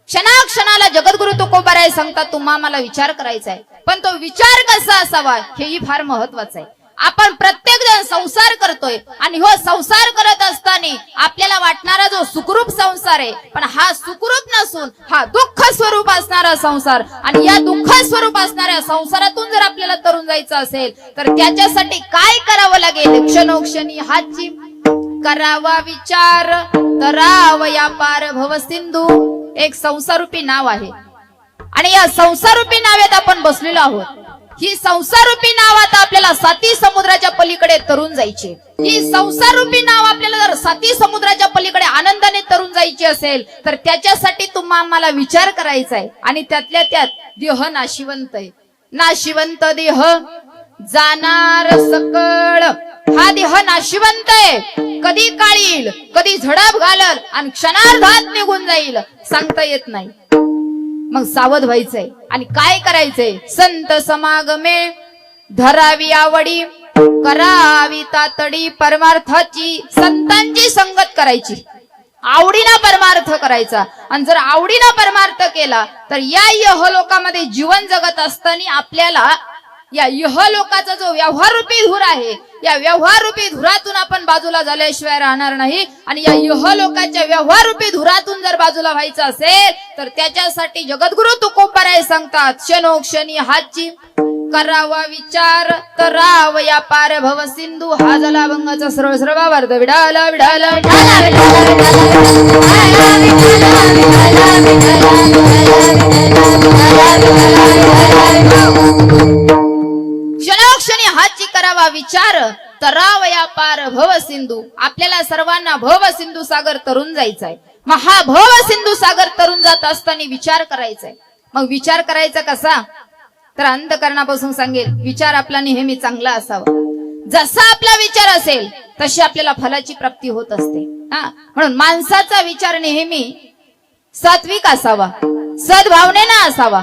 क्षणाक्षणाला जगद्गुरु तुकोबाराय सांगतात तुम्हा मला विचार करायचा आहे, पण तो विचार कसा असावा हेही फार महत्वाचं आहे. आपण प्रत्येक जण संसार करतोय आणि हो संसार करत असताना आपल्याला वाटणारा जो सुखरूप संसार आहे, पण हा सुखरूप नसून हा दुःख स्वरूप असणारा संसार, आणि या दुःख स्वरूप असणाऱ्या संसारातून जर आपल्याला तरुण जायचं असेल तर त्याच्यासाठी काय करावं लागेल? क्षणोक्षणी हाची करावा विचार, तरावया पार भव सिंधू. एक संसारूपी नाव आहे आणि या संसारूपी नावेत आपण बसलेलो आहोत. ही संसारूपी नाव आता आपल्याला 7 समुद्राच्या पलीकडे तरुण जायची. ही संसारूपी नाव आपल्याला जर 7 समुद्राच्या पलीकडे आनंदाने तरुण जायची असेल तर त्याच्यासाठी तुम्हा आम्हाला विचार करायचा आहे. आणि त्यातल्या त्यात देह नाशिवंत आहे, नाशिवंत देह जाणार सकळ. हा देह नाशिवंत आहे, कधी काळील कधी झडप घालल आणि क्षणार्धात निघून जाईल, सांगता येत नाही. मग सावध व्हायचंय आणि काय करायचंय? संत समागमे धरावी आवडी, करावी तातडी. परमार्थाची संतांची संगत करायची, आवडीना परमार्थ करायचा. आणि जर आवडीना परमार्थ केला तर या यहलोकामध्ये जीवन जगत असताना आपल्याला या यहलोकाचा जो व्यवहाररूपी धूर आहे, या व्यवहाररूपी धुरातून आपण बाजूला झाल्याशिवाय राहणार नाही. आणि या यहलोकाच्या व्यवहाररूपी धुरातून जर बाजूला व्हायचं असेल तर त्याच्यासाठी जगद्गुरु तुकोबाराय सांगतात क्षणोक्षणी हाची करावा विचार, तरावया पार भव सिंधू. हा झाला अभंगाचा सरळ सरळ भावार्थ. विडाला विडाला क्षणोक्षणी हाची करावा विचार, तरावया पार भव सिंधू. आपल्याला सर्वांना भव सिंधू सागर तरुण जायचंय. मग हा भव सिंधू सागर तरुण जात असताना विचार करायचाय. मग विचार करायचा कसा? तर अंतःकरणापासून सांगेल, विचार आपला नेहमी चांगला असावा. जसा आपला विचार असेल तशी आपल्याला फलाची प्राप्ती होत असते. म्हणून माणसाचा विचार नेहमी सात्विक असावा, सद्भावनेने असावा,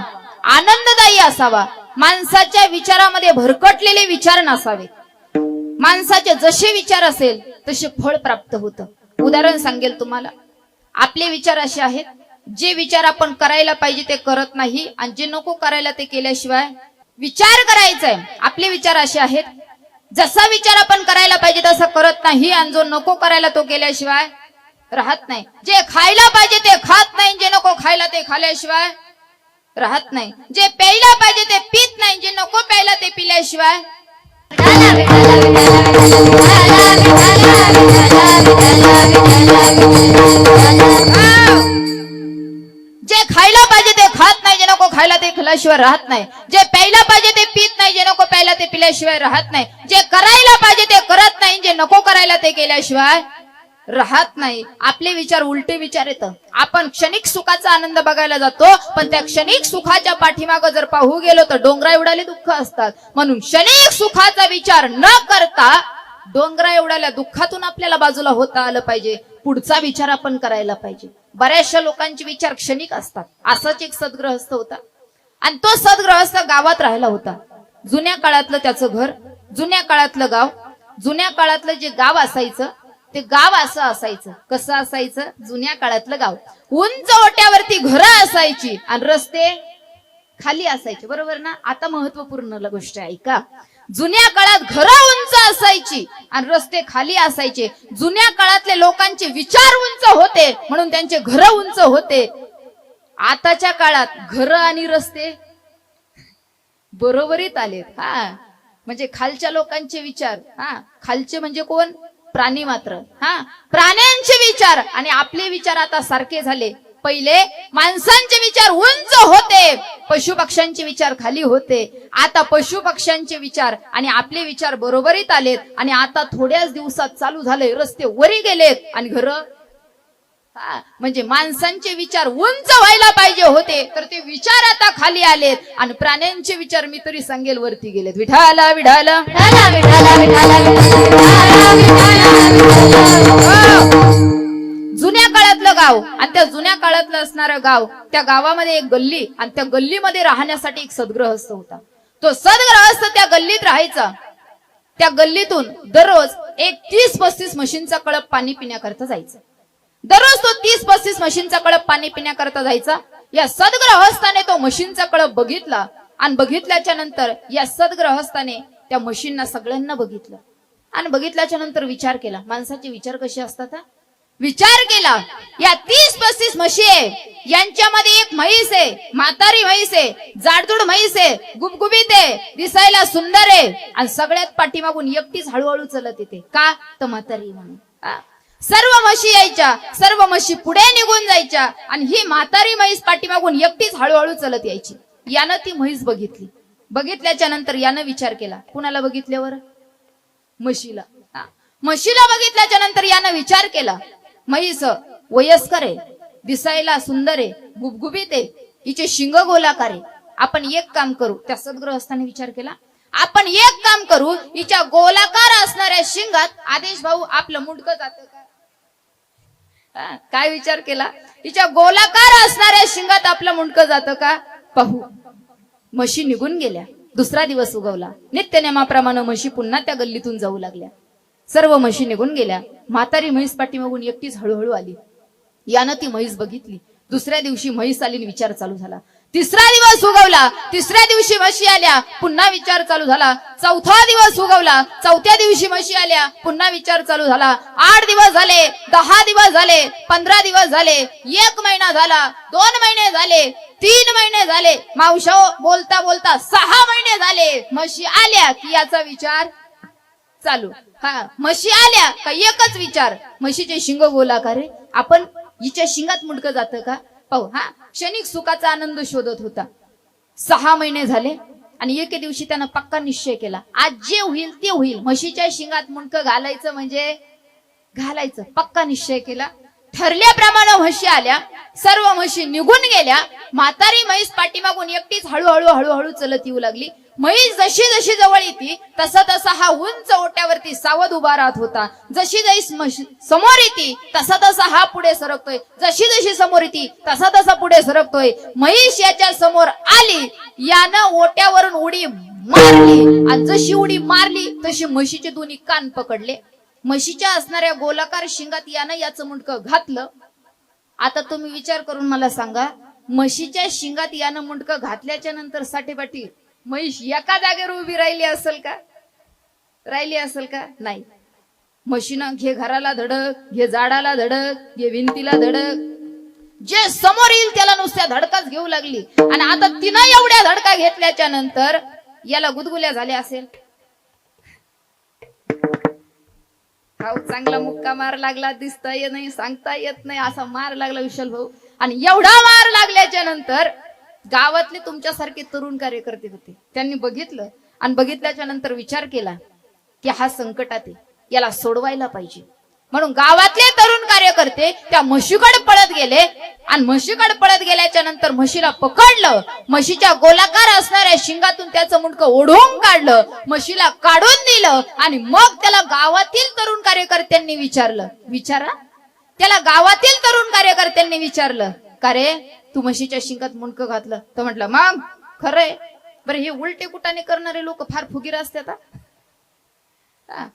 आनंददायी असावा. माणसाच्या विचारामध्ये भरकटलेले विचार नसावे. माणसाचे जसे विचार असेल तसे फळ प्राप्त होतं. उदाहरण सांगेल तुम्हाला. आपले विचार असे आहेत, जे विचार आपण करायला पाहिजे ते करत नाही आणि जे नको करायला ते केल्याशिवाय. विचार करायचाय. आपले विचार असे आहेत, जसा विचार आपण करायला पाहिजे तसा करत नाही आणि जो नको करायला तो केल्याशिवाय राहत नाही. जे खायला पाहिजे ते खात नाही, जे नको खायला ते खाल्ल्याशिवाय राहत नाही. जे प्यायला पाहिजे ते पित नाही, जे नको प्यायला ते पिल्याशिवाय. जे खायला पाहिजे ते खात नाही, जे नको खायला ते खाल्ल्याशिवाय राहत नाही. जे प्यायला पाहिजे ते पित नाही, जे नको प्यायला ते पिल्याशिवाय राहत नाही. जे करायला पाहिजे ते करत नाही, जे नको करायला ते केल्याशिवाय राहत नाही. आपले विचार उलटे विचार येतं. आपण क्षणिक सुखाचा आनंद बघायला जातो, पण त्या क्षणिक सुखाच्या पाठीमागं जर पाहू गेलो तर डोंगरा एवढाले दुःख असतात. म्हणून क्षणिक सुखाचा विचार न करता डोंगरा एवढ्याला दुःखातून आपल्याला बाजूला होता आलं पाहिजे. पुढचा विचार आपण करायला पाहिजे. बऱ्याचशा लोकांचे विचार क्षणिक असतात. असाच एक सद्ग्रहस्थ होता आणि तो सद्ग्रहस्थ गावात राहिला होता. जुन्या काळातलं त्याचं घर, जुन्या काळातलं गाव, जुन्या काळातलं जे गाव असायचं ते गाव असं असायचं. कसं असायचं? जुन्या काळातलं गाव उंच ओट्यावरती घरं असायची आणि रस्ते खाली असायचे. बरोबर ना? आता महत्वपूर्ण गोष्ट आहे का? जुन्या काळात घरं उंच असायची आणि रस्ते खाली असायचे. जुन्या काळातले लोकांचे विचार उंच होते म्हणून त्यांचे घरं उंच होते. आताच्या काळात घरं आणि रस्ते बरोबरीत आलेत. म्हणजे खालच्या लोकांचे विचार, खालचे म्हणजे कोण? प्राणी मात्र. प्राण्यांचे विचार आणि आपले विचार आता सारखे झाले. पहिले माणसांचे विचार उंच होते, पशु पक्ष्यांचे विचार खाली होते. आता पशु पक्ष्यांचे विचार आणि आपले विचार बरोबरीत आलेत आणि आता थोड्याच दिवसात चालू झाले रस्ते वरी गेलेत आणि घरं. म्हणजे माणसांचे विचार उंच व्हायला पाहिजे होते तर ते विचार आता खाली आलेत आणि प्राण्यांचे विचार मी तरी सांगेल वरती गेलेत. विठाला विठाला जुन्या काळातलं गाव आणि त्या जुन्या काळातलं असणारं गाव, त्या गावामध्ये एक गल्ली आणि त्या गल्लीमध्ये राहण्यासाठी एक सद्ग्रहस्थ होता. तो सद्ग्रहस्थ त्या गल्लीत राहायचा. त्या गल्लीतून दररोज एक 30-35 म्हशींचा कळप पाणी पिण्याकरता जायचा. दररोज तो 30-35 म्हशींचा कळप पाणी पिण्याकरता जायचा या सद्ग्रहस्थाने तो म्हशींचा कळप बघितला आणि बघितल्याच्या नंतर या सद्ग्रहस्थाने त्या म्हशींना सगळ्यांना बघितलं आणि बघितल्याच्या नंतर विचार केला. माणसाचे विचार कसे असतात? विचार केला, या 30-35 म्हशी आहे, यांच्यामध्ये एक म्हैस आहे, म्हातारी म्हैस आहे, जाडजूड म्हैस आहे, गुबगुबीत आहे, दिसायला सुंदर आहे आणि सगळ्यात पाठीमागून एकटीच हळूहळू चलत येते. का तर म्हातारी म्हणून. सर्व म्हशी यायच्या, सर्व म्हशी पुढे निघून जायच्या आणि ही म्हातारी म्हैस पाठीमागून एकटीच हळूहळू चलत यायची. यानं ती म्हैस बघितली. बघितल्याच्या नंतर यानं विचार केला. कुणाला बघितल्यावर? म्हशीला. म्हशीला बघितल्याच्या नंतर यानं विचार केला, म्हैस वयस्कर आहे, दिसायला सुंदर आहे, गुबगुबीत आहे, हिचे शिंग गोलाकार आहे. आपण एक काम करू. त्या सद्ग्रहस्थाने विचार केला, आपण एक काम करू, हिच्या गोलाकार असणाऱ्या शिंगात आदेश भाऊ आपलं मुंडकं जातं का? काय विचार केला? हिच्या गोलाकार असणाऱ्या शिंगात आपलं मुंडकं जातं का पाहू. म्हशी निघून गेल्या. दुसरा दिवस उगवला. नित्यनेमाप्रमाणे म्हशी पुन्हा त्या गल्लीतून जाऊ लागल्या. सर्व म्हशी निघून गेल्या. म्हातारी म्हैस पाठीमागून एकटीच हळूहळू आली. यानं ती म्हैस बघितली. दुसऱ्या दिवशी म्हैस आली, विचार चालू झाला. तिसरा दिवस उगवला. तिसऱ्या दिवशी म्हशी आल्या, पुन्हा विचार चालू झाला. चौथा दिवस उगवला. चौथ्या दिवशी म्हशी आल्या, पुन्हा विचार चालू झाला. 8 दिवस झाले, 10 दिवस झाले, 15 दिवस झाले, 1 महिना झाला, 2 महिने झाले, 3 महिने झाले, मावशो बोलता बोलता 6 महिने झाले. म्हशी आल्या की याचा विचार चालू. म्हशी आल्या का एकच विचार, म्हशीचे शिंग गोलाकार आहे, आपण हिच्या शिंगात मुंडकं जातं का पाहू. क्षणिक सुखाचा आनंद शोधत होता. 6 महिने झाले आणि एके दिवशी त्यानं पक्का निश्चय केला, आज जे होईल ते होईल, म्हशीच्या शिंगात मुंडकं घालायचं म्हणजे घालायचं. पक्का निश्चय केला. ठरल्याप्रमाणे म्हशी आल्या. सर्व म्हशी निघून गेल्या. म्हातारी म्हैस पाठीमागून एकटीच हळूहळू हळूहळू चलत येऊ लागली. म्हैस जशी जशी जवळ येते तसा तसा हा उंच ओट्यावरती सावध उभा राहत होता. जशी जशी समोर येते तसा तसा हा पुढे सरकतोय. जशी जशी समोर येते तसा तसा पुढे सरकतोय. म्हैस याच्या समोर आली. यानं ओट्यावरून उडी मारली आणि जशी उडी मारली तशी म्हशीचे दोन्ही कान पकडले. म्हशीच्या असणाऱ्या गोलाकार शिंगात यानं याचं मुंडकं घातलं. आता तुम्ही विचार करून मला सांगा, म्हशीच्या शिंगात यानं मुंडकं घातल्याच्या नंतर साठेपाठी म्हैस एका जागेवर उभी राहिली असेल का? राहिली असेल का? नाही. म्हशीनं घे घराला धडक, घे झाडाला धडक, घे भिंतीला धडक, जे समोर येईल त्याला नुसत्या धडकाच घेऊ लागली. आणि आता तिनं एवढ्या धडका घेतल्याच्या नंतर याला गुदगुल्या झाल्या असेल. हा चांगला मुक्का मार लागला, दिसता येत नाही, सांगता येत नाही, असा मार लागला विशाल भाऊ. आणि एवढा मार लागल्याच्या नंतर गावातले तुमच्यासारखे तरुण कार्यकर्ते होते. त्यांनी बघितलं आणि बघितल्याच्या नंतर विचार केला की हा संकटात आहे, याला सोडवायला पाहिजे. म्हणून गावातले तरुण कार्यकर्ते त्या म्हशीकडे पळत गेले आणि म्हशीकडे पळत गेल्याच्या नंतर म्हशीला पकडलं. म्हशीच्या गोलाकार असणाऱ्या शिंगातून त्याचं मुंडकं ओढून काढलं, म्हशीला काढून दिलं आणि मग त्याला गावातील तरुण कार्यकर्त्यांनी विचारलं. विचारा, त्याला गावातील तरुण कार्यकर्त्यांनी विचारलं, का रे तू म्हशीच्या शिंगात मुंडकं घातलं? तर म्हटलं मग खरंय. बरं, हे उलटे कुटाने करणारे लोक फार फुगीर असतात.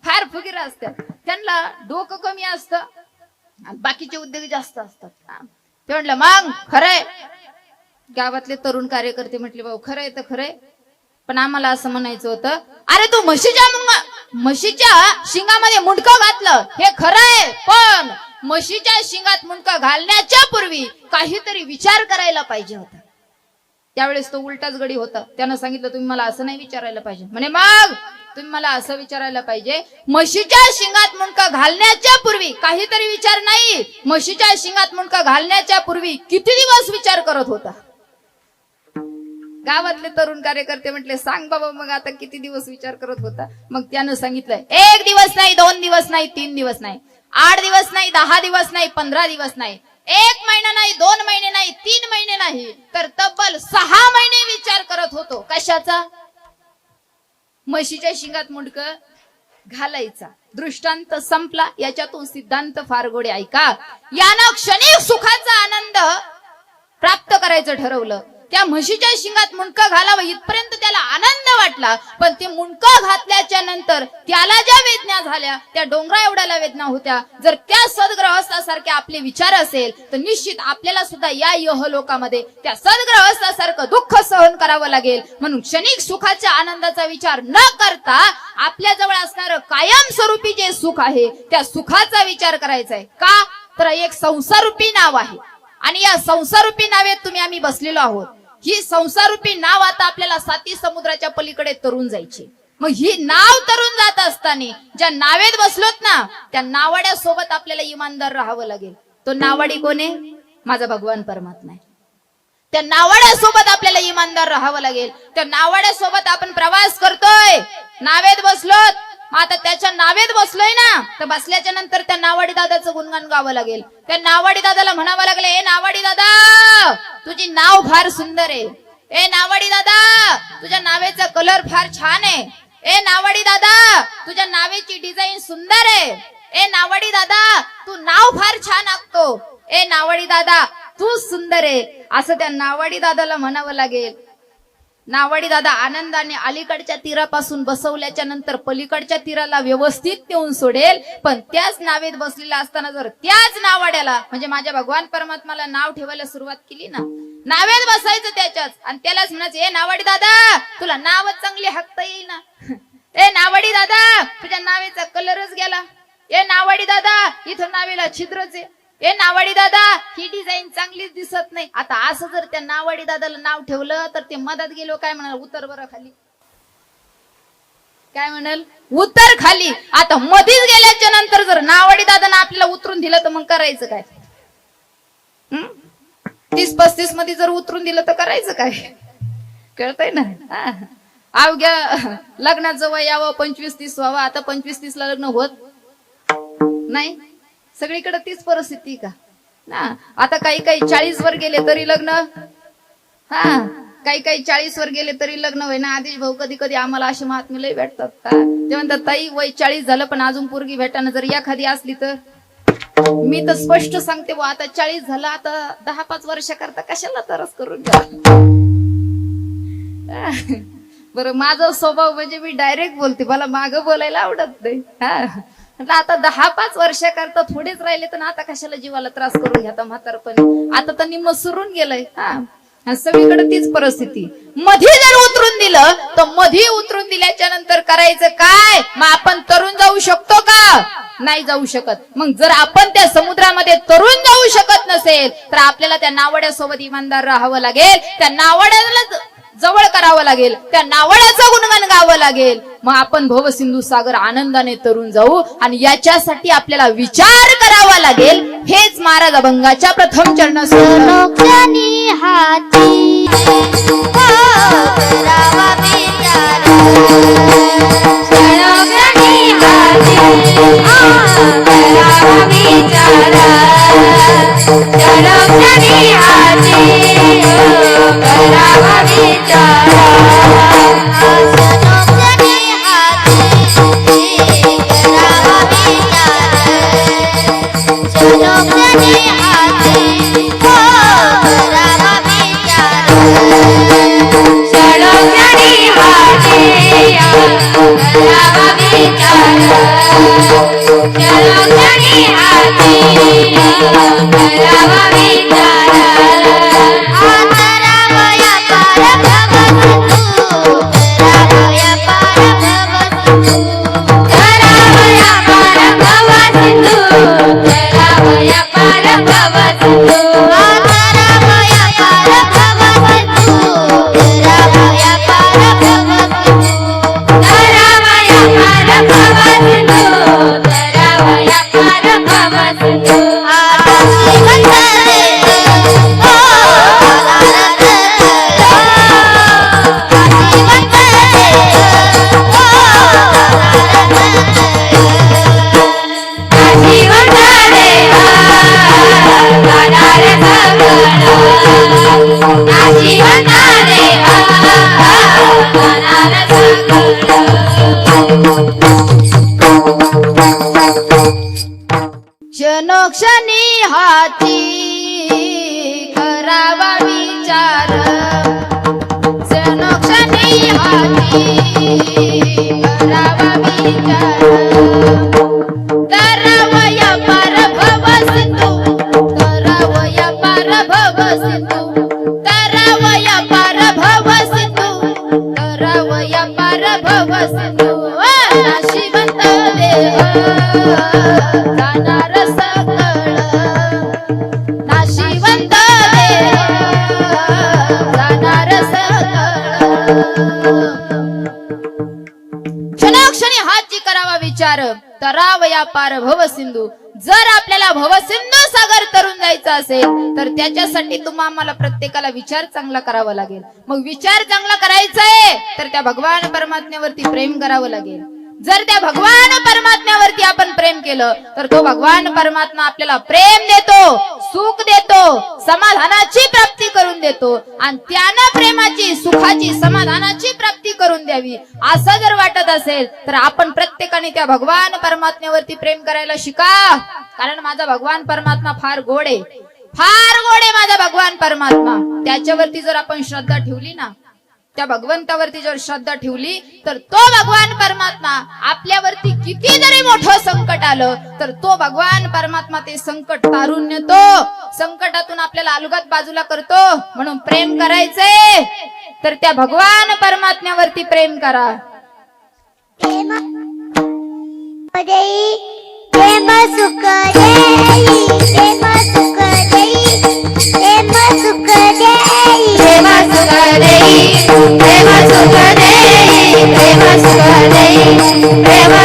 फार फुगीर असतात. त्यांना डोकं कमी असतं आणि बाकीचे उद्योग जास्त असतात. ते म्हटलं मग खरंय. गावातले तरुण कार्यकर्ते म्हटले, भाऊ खरंय तर खरंय, पण आम्हाला असं म्हणायचं होतं, अरे तू म्हशीच्या शिंगामध्ये मुंडकं घातलं हे खरंय, पण म्हशीच्या शिंगात मुंडकं घालण्याच्या पूर्वी काहीतरी विचार करायला पाहिजे होता. त्यावेळेस तो उलटाच गडी होता. त्यानं सांगितलं तुम्ही मला असं नाही विचारायला पाहिजे. म्हणे मग तुम्ही मला असं विचारायला पाहिजे, म्हशीच्या शिंगात मुंडकं घालण्याच्या पूर्वी काहीतरी विचार नाही, म्हशीच्या शिंगात मुंडकं घालण्याच्या पूर्वी किती दिवस विचार करत होता? गावातले तरुण कार्यकर्ते म्हटले, सांग बाबा मग आता किती दिवस विचार करत होता? मग त्यानं सांगितलं, 1 दिवस नाही, 2 दिवस नाही, 3 दिवस नाही, 8 दिवस नाही, 10 दिवस नाही, 15 दिवस नाही, 1 महिना नाही, 2 महिने नाही, 3 महिने नाही, तर तब्बल 6 महिने विचार करत होतो. कशाचा? म्हशीच्या शिंगात मुंडकं घालायचा. दृष्टांत संपला. याच्यातून सिद्धांत फार गोडे ऐका. यानं क्षणिक सुखाचा आनंद प्राप्त करायचं ठरवलं त्या म्हशीच्या शिंगात मुंडकं घालावं इथपर्यंत त्याला आनंद वाटला, पण ते मुंडकं घातल्याच्या नंतर त्याला ज्या वेदना झाल्या त्या डोंगरा एवढ्याला वेदना होत्या. जर त्या सद्ग्रहस्थासारखे आपले विचार असेल तर निश्चित आपल्याला सुद्धा या यहलोकामध्ये त्या सद्ग्रहस्थासारखं दुःख सहन करावं लागेल. म्हणून क्षणिक सुखाच्या आनंदाचा विचार न करता आपल्या जवळ असणारं कायमस्वरूपी जे सुख आहे त्या सुखाचा विचार करायचा आहे. का तर एक संसारूपी नाव आहे आणि या संसारूपी नावेत तुम्ही आम्ही बसलेलो आहोत. ही संसारूपी नाव आता आपल्याला 7 समुद्राच्या पलीकडे तरून जायची. मग ही नाव तरून जात असताना ज्या नावेत बसलोत ना त्या नावाड्या सोबत आपल्याला इमानदार राहावं लागेल. तो नावाडी कोण आहे? माझा भगवान परमात्मा आहे. त्या नावाड्या सोबत आपल्याला इमानदार राहावं लागेल. त्या नावाड्या सोबत आपण प्रवास करतोय, नावेत बसलोत. आता त्याच्या नावेत बसलोय ना तर बसल्याच्या नंतर त्या नावाडी दादाचं गुणगान गावं लागेल. त्या नावाडी दादाला म्हणावं लागलं, ए नावाडी दादा तुझी नाव फार सुंदर आहे. ए नावाडी दादा तुझ्या नावेचा कलर फार छान आहे. ए नावाडी दादा तुझ्या नावेची डिझाईन सुंदर आहे. ए नावाडी दादा तू नाव फार छान आखतो. ए नावाडी दादा तू सुंदर आहे. असं त्या नावाडी दादाला म्हणावं लागेल. नावाडी दादा आनंदाने अलीकडच्या तीरापासून बसवल्याच्या नंतर पलीकडच्या तीराला व्यवस्थित नेऊन सोडेल. पण त्याच नावेत बसलेला असताना जर त्याच नावाड्याला म्हणजे माझ्या भगवान परमात्माला नाव ठेवायला सुरुवात केली ना, नावेत बसायचं त्याच्याच आणि त्यालाच म्हणायचं, ए नावाडी दादा तुला नावच चांगली हाकता येईल ना. ए नावाडी दादा तुझ्या नावेचा कलरच गेला. ए नावाडी दादा इथं नावेला छिद्रच आहे. ए नावाडी दादा ही डिझाईन चांगलीच दिसत नाही. आता असं जर त्या नावाडी दादाला नाव ठेवलं तर ते मधात गेलो काय म्हणाल, उतर बरं खाली. काय म्हणाल, उतर खाली. आता मधीच गेल्याच्या नंतर जर नावाडी दादानं आपल्याला उतरून दिलं तर मग करायचं काय? 30-35 मध्ये जर उतरून दिलं तर करायचं काय? कळतंय ना. अवघ्या लग्नाचं वय यावं 25-30 व्हावं. आता 25-30 ला लग्न होत नाही. सगळीकडे तीच परिस्थिती का ना. आता काही 40 वर गेले तरी लग्न, काही 40 वर गेले तरी लग्न होय ना. आदेश भाऊ कधी कधी आम्हाला असे महात्मे लय भेटतात. ते म्हणतात ताई वय 40 झालं पण अजून पोरगी भेटाना जर एखादी असली तर. मी तर स्पष्ट सांगते बुवा आता 40 झालं, आता 10-5 वर्ष करता कशाला तरस करून घ्या. बरं माझा स्वभाव म्हणजे मी डायरेक्ट बोलते, मला मागं बोलायला आवडत नाही. आता 10-5 वर्ष करता थोडेच राहिले तर आता कशाला जीवाला त्रास करून घ्या म्हातारपणी. आता तर निम्म सुरून गेलंय. सगळीकडे तीच परिस्थिती. मध्ये जर उतरून दिलं तर मध्ये उतरून दिल्याच्या नंतर करायचं काय? मग आपण तरुण जाऊ शकतो का? नाही जाऊ शकत. मग जर आपण त्या समुद्रामध्ये तरुण जाऊ शकत नसेल तर आपल्याला त्या नावाड्यासोबत इमानदार राहावं लागेल. त्या नावाड्याला जवळ करावं लागेल, त्या नावाड्याचं गुणगान गावं लागेल. मग आपण भवसिंधू सागर आनंदाने तरुण जाऊ आणि याच्यासाठी आपल्याला विचार करावा लागेल. हेच महाराज अभंगाच्या प्रथम चरणासोबत हाती करावा विचार. क्षणोक्षणी हाती करावा विचार. करावा विचार तरावया पार भव सिंधू तरावया पार भव सिंधू तरावया पार भव सिंधू तरावया पार भव सिंधू नाशिवंत देह जाणार सकळ नाशिवंत देह जाणार सकळ क्षणोक्षणी हाची करावा विचार तरावया पार भव सिंधू जर आपल्याला भवसिंधू सागर तरून जायचं असेल तर त्याच्यासाठी तुम्हाला प्रत्येकाला विचार चांगला करावा लागेल मग विचार चांगला करायचा आहे तर त्या भगवान परमात्म्यावरती प्रेम करावं लागेल जर त्या भगवान परमात्म्यावरती आपण प्रेम केलं तर तो भगवान परमात्मा आपल्याला प्रेम देतो सुख देतो समाधानाची प्राप्ती करून देतो आणि त्यानं प्रेमाची सुखाची समाधानाची प्राप्ती करून द्यावी असं जर वाटत असेल तर आपण प्रत्येकाने त्या भगवान परमात्म्यावरती प्रेम करायला शिका कारण माझा भगवान परमात्मा फार गोड आहे माझा भगवान परमात्मा त्याच्यावरती जर आपण श्रद्धा ठेवली ना त्या भगवंतावरती जर श्रद्धा ठेवली तर तो भगवान परमात्मा आपल्यावरती किती जरी मोठं संकट आलं तर तो भगवान परमात्मा ते संकट तारून नेतो संकटातून आपल्याला अलगद बाजूला करतो म्हणून प्रेम करायचंय तर त्या भगवान परमात्म्यावरती प्रेम करा प्रेम सुख देई प्रेम सुख देई प्रेम सुख देई प्रेम सुख देई प्रेम सुख देई प्रेम सुख देई प्रेम सुख देई प्रेम नाही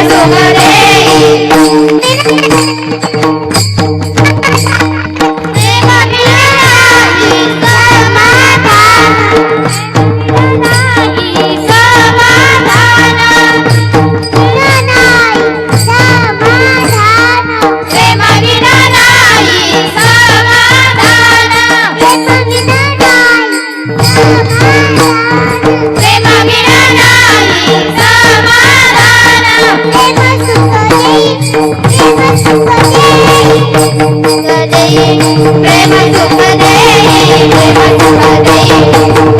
समाधान नाही समाधान नाही समाधान प्रेम विना नाही समाधान प्रेम विना नाही प्रेम विना नाही समाधान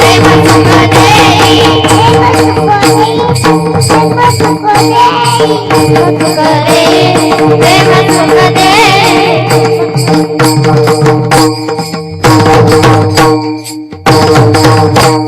प्रेम सुख देई प्रेम सुख देई प्रेम सुख देई प्रेम सुख देई प्रेम सुख देई प्रेम सुख देई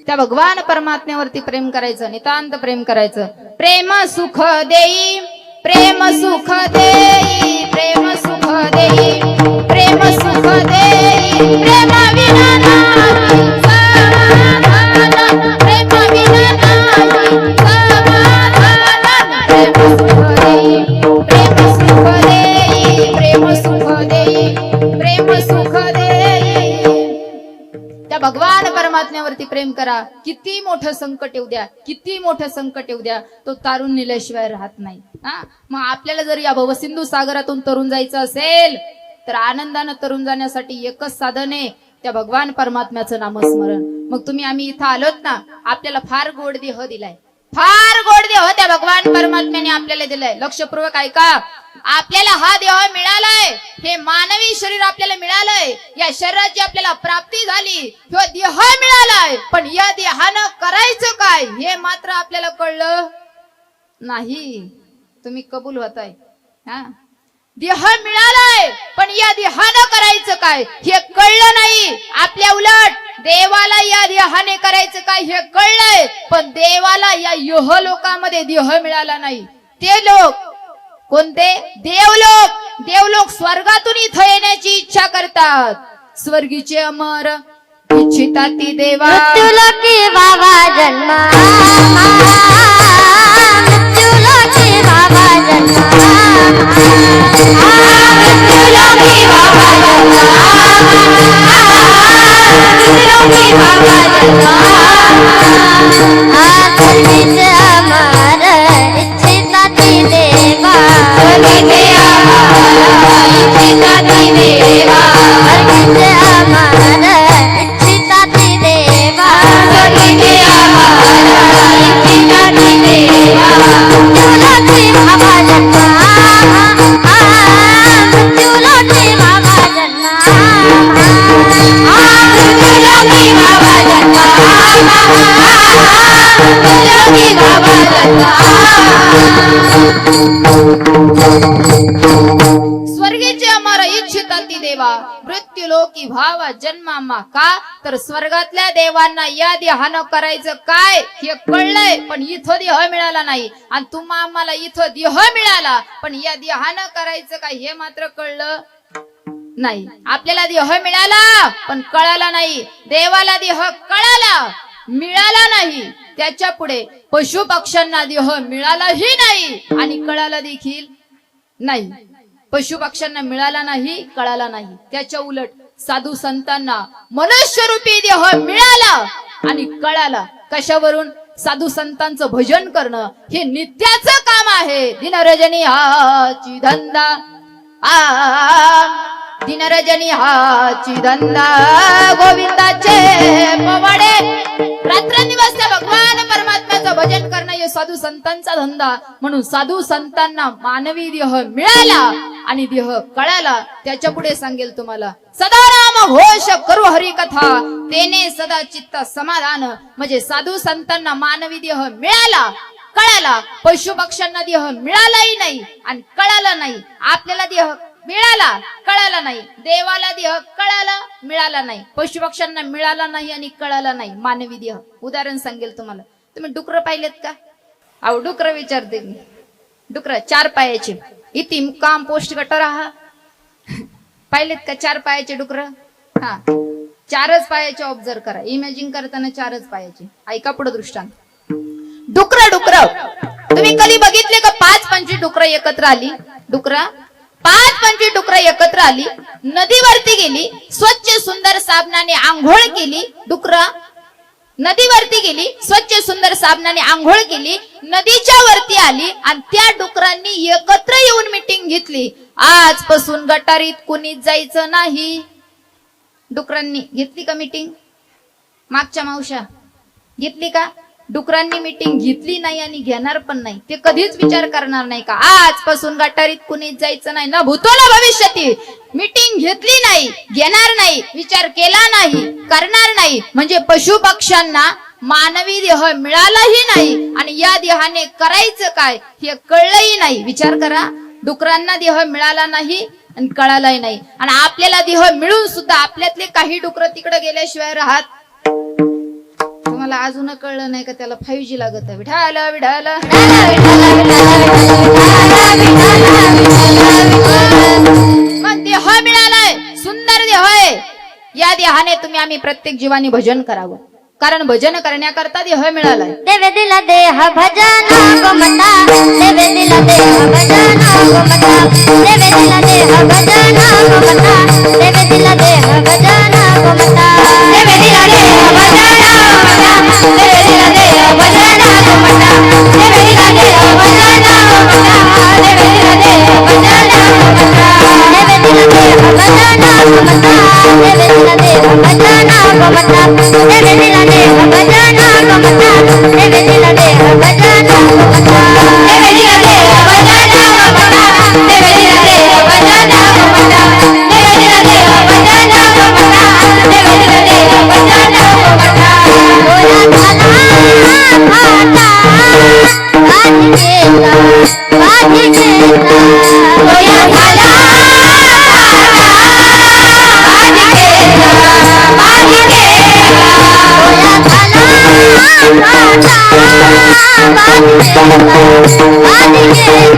त्या भगवान परमात्म्यावरती प्रेम करायचं नितांत प्रेम करायचं प्रेम सुख देई प्रेम सुख देई प्रेम सुख देई प्रेम सुख देई प्रेम विना नाही समाधान प्रेम विना नाही समाधान प्रेम सुख देई प्रेम सुख देई प्रेम सुख देई प्रेम सुख देई त्या भगवान परमात्म्यावरती प्रेम करा किती मोठं संकट येऊ द्या किती मोठं संकट येऊ द्या तो तारून नेल्याशिवाय राहत नाही हा मग आपल्याला जर या भवसिंधू सागरातून तरुण जायचं असेल तर आनंदानं तरुण जाण्यासाठी एकच साधन आहे त्या भगवान परमात्म्याचं नामस्मरण मग आम्ही इथं आलोत ना आपल्याला फार गोड देह दिलाय फार गोड देह त्या भगवान परमात्म्याने आपल्याला दिलाय लक्षपूर्वक ऐका आपल्याला हा देह मिळालाय हे मानवी शरीर आपल्याला मिळालंय या शरीराची आपल्याला प्राप्ती झाली तो देह मिळालाय पण या देहानं करायचं काय हे मात्र आपल्याला कळलं नाही तुम्ही कबूल होताय हा देह मिळालाय पण या देहानं करायचं काय हे कळलं नाही आपल्या उलट देवाला या देहाने करायचं काय हे कळलंय पण देवाला या युह लोकांमध्ये देह मिळाला नाही ते लोक कोणते देवलोक स्वर्गातून इथं येण्याची इच्छा करतात स्वर्गीचे अमर इच्छिता ती देवा मृत्युलोकी बाबा जन्म मृत्युलोकी बाबा जन्म मृत्युलोकी बाबा मृत्युलोकी बाबा जन्म अमर इच्छिता ती देवा इच्छिता ती देवा अमर इच्छिता ती देवा इच्छिता ती देवा मृत्युलोकी बाबा जन्म मृत्युलोकी बाबा जन्म मृत्युलोकी बाबा जन्म योगी बाबा दत्ता स्वर्गीचे अमर इच्छिता ती देवा मृत्यू लोकी भावा जन्मामा का तर स्वर्गातल्या देवांना या देहानं करायचं काय हे कळलंय पण इथं देह मिळाला नाही आणि तुम्हा आम्हाला इथं देह मिळाला पण या देहानं करायचं काय हे मात्र कळलं नाही. आपल्याला देह मिळाला पण कळाला नाही, देवाला देह कळाला मिळाला नाही, त्याच्या पुढे पशु पक्ष्यांना देह मिळालाही नाही आणि कळाला देखील नाही. पशु पक्ष्यांना मिळाला नाही, कळाला नाही. त्याच्या उलट साधू संतांना मनुष्यरूपी देह मिळाला आणि कळाला. कशावरून? साधू संतांचं भजन करणं हे नित्याचं काम आहे. दिनरजनी हाची धंदा दिनरजनी हाची धंदा गोविंदाचे पवाडे. रात्रंदिवस त्या भगवान परमात्म्याचं भजन करणं हे साधू संतांचा धंदा. म्हणून साधू संतांना मानवी देह मिळाला आणि देह कळाला. त्याच्या पुढे सांगेल तुम्हाला सदा राम घोष करू हरी कथा तेने सदा चित्त समाधान. म्हणजे साधू संतांना मानवी देह मिळाला कळाला, पशु पक्ष्यांना देह मिळालाही नाही आणि कळाला नाही. आपल्याला देह मिळाला कळाला नाही, देवाला देह कळाला मिळाला नाही, पशु पक्ष्यांना मिळाला नाही आणि कळाला नाही मानवी देह. उदाहरण सांगेल तुम्हाला. तुम्ही डुकर पाहिलेत का? अहो डुकर विचारते मी. डुकर 4 पायाचे इति मुक्काम पोस्ट गटर पाहिलेत का? 4 पायाचे डुकर. हा 4च पायाचे ऑब्झर्व करा. इमॅजिन करताना 4च पायाचे. ऐका पुढे दृष्टांत. डुकर तुम्ही कधी बघितले का? 5-25 डुकर एकत्र आली. डुकर 5-25 डुकर एकत्र आली, नदीवरती गेली, स्वच्छ सुंदर साबणाने आंघोळ केली. डुकर नदीवरती गेली, स्वच्छ सुंदर साबणाने आंघोळ केली, नदीच्या वरती आली आणि त्या डुकरांनी एकत्र येऊन मीटिंग घेतली. आजपासून गटारीत कुणीच जायचं नाही. डुकरांनी घेतली का मीटिंग? मागच्या मावशा घेतली का? डुकरांनी मीटिंग घेतली नाही आणि घेणार पण नाही. ते कधीच विचार करणार नाही का आजपासून गटारीत कुणीच जायचं नाही, ना भूतो ना भविष्यती. मीटिंग घेतली नाही, घेणार नाही, विचार केला नाही, करणार नाही. म्हणजे पशु पक्ष्यांना मानवी देह मिळालाही नाही आणि या देहाने करायचं काय हे कळलंही नाही. विचार करा, डुकरांना देह मिळाला नाही आणि कळालाही नाही आणि आपल्याला देह मिळून सुद्धा आपल्यातले काही डुकर तिकडे गेल्याशिवाय राहत. तुम्हाला अजून कळलं नाही का? त्याला 5G लागत आहे. विठाल विठाल मग देह मिळालाय, सुंदर देह आहे. या देहाने तुम्ही आम्ही प्रत्येक जीवानी भजन करावं, कारण भजन करण्याकरता देह मिळालाय. देवे दिला देह भजन गोमता देवे दिला देह भजन गोमता देवे दिला देह भजन गोमता देवे दिला देह भजन गोमता देवे दिला देह भजन गोमता देवे दिला देह भजन गोमता देवे दिला देह भजन गोमता देवे दिला देह भजन गोमता देवे दिला देह भजन गोमता देवे दिला देह भजन गोमता देवे दिला देह भजन गोमता देवे दिला देह भजन गोमता देवे दिला देह भजन गोमता देवे दिला देह भजन गोमता देवे दिला देह भजन गोमता देवे दिला देह भजन गोमता गोया झाला भाजी केला भाजी केला गोया झाला भाजी केला भाजी केला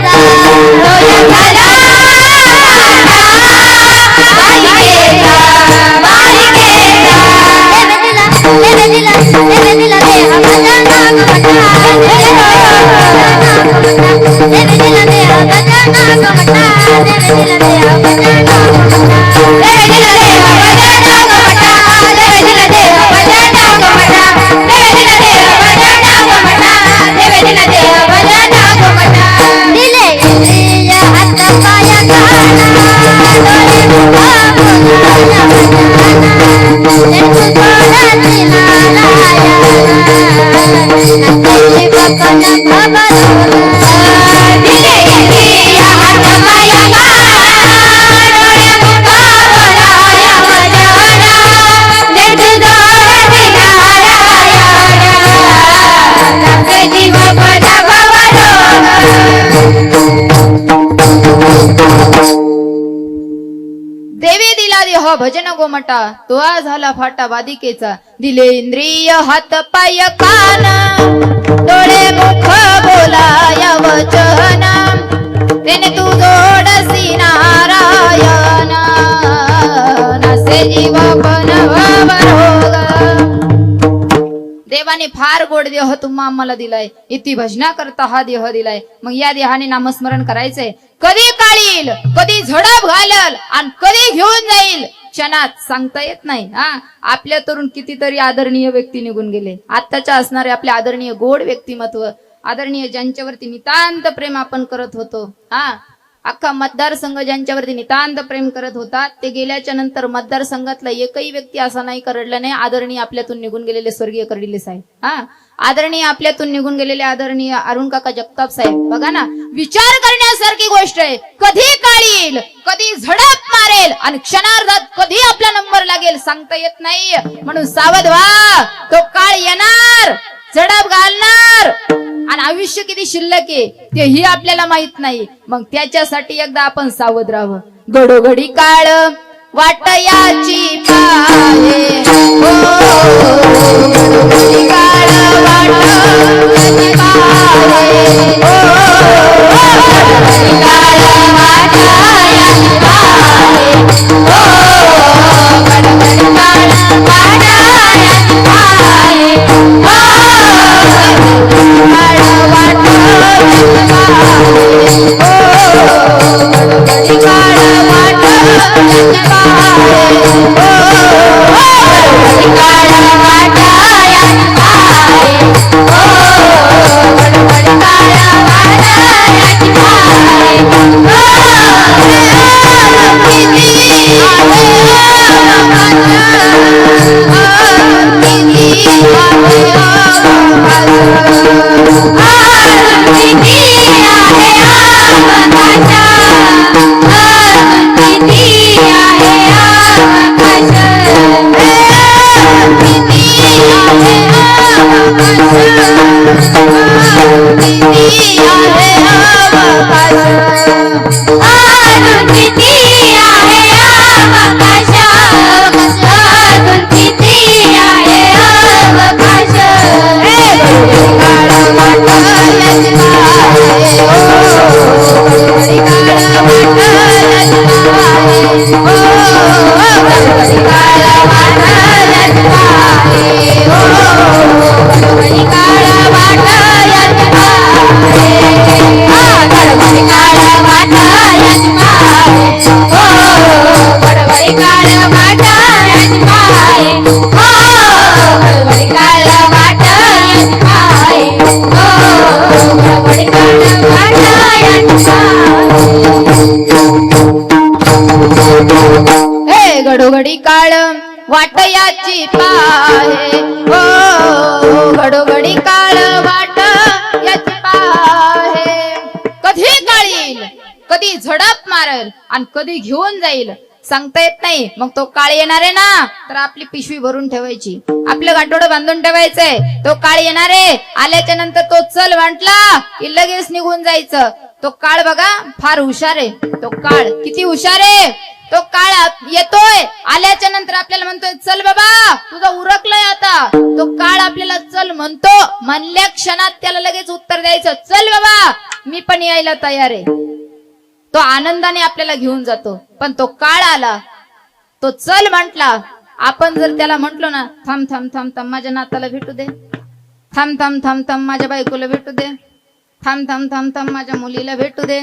गोया झाला भाजी केला भाजी केला देवे दिला देह भजन गोमता देवे दिला देह भजन गोमता देवे दिला देह भजन गोमता देवे दिला देह भजन गोमता देवे दिला देह भजन गोमता देवे दिला देह भजन गोमता देवे दिला देह भजन गोमता दिले इंद्रिय हात पाय काना डोळे मुख देवा भजन गोमटा तो झाला फाटा वादिकेचा दिले इंद्रिय हात पाय कान डोळे मुख बोलाया वचन तेने तू जोडसी नारायण नसे जीव पण भवरोग देवाने फार गोड देह तुम्हा आम्हाला दिलाय इति भजना करता हा देह दिलाय मग या देहाने नामस्मरण करायचंय कधी काढील कधी झडप घालल आणि कधी घेऊन जाईल क्षणात सांगता येत नाही हा आपल्या तरुण कितीतरी आदरणीय व्यक्ती निघून गेले आत्ताच्या असणारे आपले आदरणीय गोड व्यक्तिमत्व आदरणीय ज्यांच्यावरती नितांत प्रेम आपण करत होतो हा अख्खा मतदारसंघ ज्यांच्यावरती नितांत प्रेम करत होता ते गेल्याच्या नंतर मतदारसंघातला एकही व्यक्ती असा नाही करडला नाही आदरणीय आपल्यातून निघून गेलेले स्वर्गीय कर्डिले साहेब हा आदरणीय आपल्यातून निघून गेलेले आदरणीय अरुण काका जगताप साहेब बघा ना विचार करण्यासारखी गोष्ट आहे कधी काढील कधी झडप मारेल आणि क्षणार्धात कधी आपला नंबर लागेल सांगता येत नाही म्हणून सावध व्हा तो काळ येणार झडप घालणार आणि आयुष्य किती शिल्लक आहे तेही आपल्याला माहित नाही मग त्याच्यासाठी एकदा आपण सावध राहावं घडोघडी काळ वाटयाची पाहे हो घडोघडी काळ वाटयाची पाहे हो घडोघडी काळ वाटयाची पाहे हो घडोघडी काळ वाटयाची पाहे हो घडोघडी काळ वाटयाची पाहे हो घडोघडी काळ वाटयाची पाहे कधी काढील कधी झडप मारल आणि कधी घेऊन जाईल सांगता येत नाही मग तो काळ येणार आहे ना तर आपली पिशवी भरून ठेवायची आपलं गाठोडं बांधून ठेवायचंय तो काळ येणार आहे आल्याच्या नंतर तो चल म्हटला की लगेच निघून जायचं तो काळ बघा फार हुशार आहे तो काळ किती हुशार आहे तो काळ येतोय आल्याच्या नंतर आपल्याला म्हणतोय चल बाबा तुझं उरकलंय आता तो काळ आपल्याला चल म्हणतो म्हणल्या क्षणात त्याला लगेच उत्तर द्यायचं चल बाबा मी पण यायला तयार आहे तो आनंदाने आपल्याला घेऊन जातो पण तो काळ आला तो चल म्हटला आपण जर त्याला म्हटलो ना थांब थांब थांब थांब माझ्या नाताला भेटू दे थांब थांब थांब थांब माझ्या बायकोला भेटू दे थांब थांब थांब थांब माझ्या मुलीला भेटू दे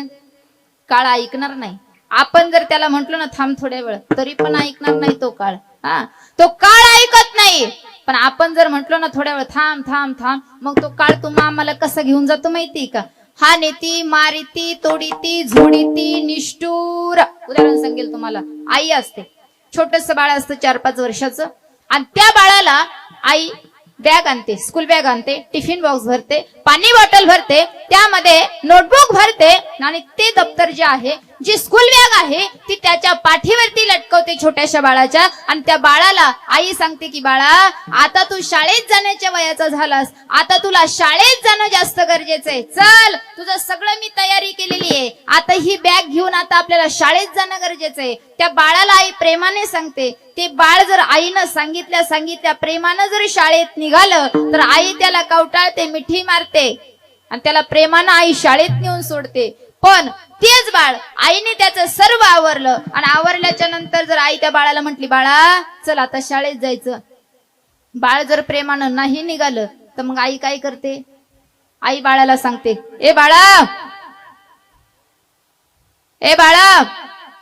काळ ऐकणार नाही आपण जर त्याला म्हटलो ना थांब थोड्या वेळ तरी पण ऐकणार नाही तो काळ हा तो काळ ऐकत नाही पण आपण जर म्हटलो ना थोड्या वेळ थांब थांब थांब मग तो काळ तुम्हा आम्हाला कसं घेऊन जातो माहिती का हा नेती मारिती तोडीती झोडीती निष्ठूर उदाहरण सांगेल तुम्हाला आई असते छोटस बाळ असतं 4-5 वर्षाचं आणि त्या बाळाला आई बॅग आणते स्कूल बॅग आणते टिफिन बॉक्स भरते पाणी बॉटल भरते त्यामध्ये नोटबुक भरते आणि ते दप्तर जे आहे, जी स्कूल बॅग आहे ती त्याच्या पाठीवरती लटकवते छोट्याशा बाळाच्या. आणि त्या बाळाला आई सांगते की बाळा, आता तू शाळेत जाण्याच्या वयाचा झालास, आता तुला शाळेत जाणं जास्त गरजेचं आहे. चल, तुझं सगळं मी तयारी केलेली आहे, आता ही बॅग घेऊन आता आपल्याला शाळेत जाणं गरजेचं आहे. त्या बाळाला आई प्रेमाने सांगते. ते बाळ जर आईनं सांगितल्या प्रेमानं जर शाळेत निघालं तर आई त्याला कवटाळते, मिठी मारते आणि त्याला प्रेमानं आई शाळेत नेऊन सोडते. पण तेच बाळ, आईने त्याचं सर्व आवरलं आणि आवरल्याच्या नंतर जर आई त्या बाळाला म्हटली बाळा चल आता शाळेत जायचं, बाळ जर प्रेमानं नाही निघालं तर मग आई काय करते? आई बाळाला सांगते, ए बाळा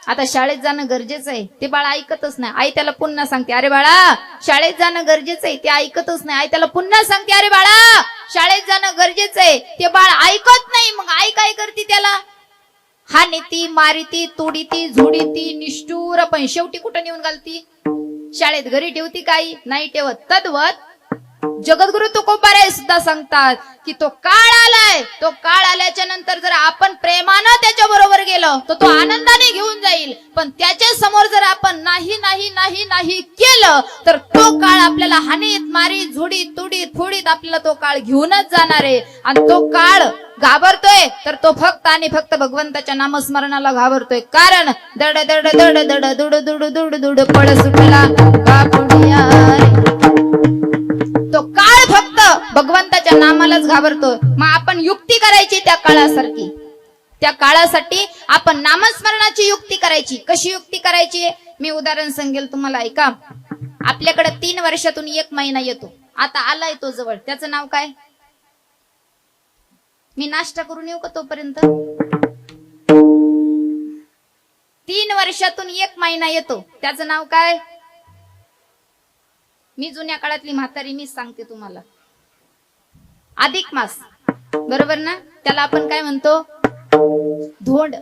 आता शाळेत जाणं गरजेचं आहे. ते बाळ ऐकतच नाही. आई त्याला पुन्हा सांगते, अरे बाळा शाळेत जाणं गरजेचं आहे. ते ऐकतच नाही. आई त्याला पुन्हा सांगते, अरे बाळा शाळेत जाणं गरजेचं आहे. ते बाळ ऐकत नाही. मग आई काय करते? त्याला हानीती, मारिती, तोडीती, झोडीती, निष्ठूर, पण शेवटी कुठं नेऊन घालती? शाळेत. घरी ठेवती काही नाही ठेवत. तद्वत जगद्गुरु तुकोबाराय सुद्धा सांगतात की तो काळ आलाय, तो काळ आल्याच्या नंतर जर आपण प्रेमानं त्याच्या बरोबर गेलो तर तो आनंदाने घेऊन जाईल. पण त्याच्या समोर जर आपण नाही नाही नाही नाही केलं तर तो काळ आपल्याला हानीत, मारीत, झोडीत, तुडीत, फोडीत आपल्याला तो काळ घेऊनच जाणार आहे. आणि तो काळ घाबरतोय तर तो फक्त आणि फक्त भगवंताच्या नामस्मरणाला घाबरतोय. कारण दड दड दड दड दुड दुड दुड दुड पळ सुटला कापुडिया रे. तो काळ फक्त भगवंताच्या नामालाच घाबरतो. मग आपण युक्ती करायची त्या काळासारखी. त्या काळासाठी आपण नामस्मरणाची युक्ती करायची. कशी युक्ती करायची? मी उदाहरण सांगेल तुम्हाला, ऐका. आपल्याकडे 3 वर्षातून 1 महिना येतो. आता आलाय तो जवळ. त्याचं नाव काय? मी नाश्ता करून येऊ का तोपर्यंत? 3 वर्षातून 1 महिना येतो. त्याचं नाव काय? मी जुन्या काळातली म्हातारी, मी सांगते तुम्हाला. अधिक मास, बरोबर ना? त्याला आपण काय म्हणतो? धोंड.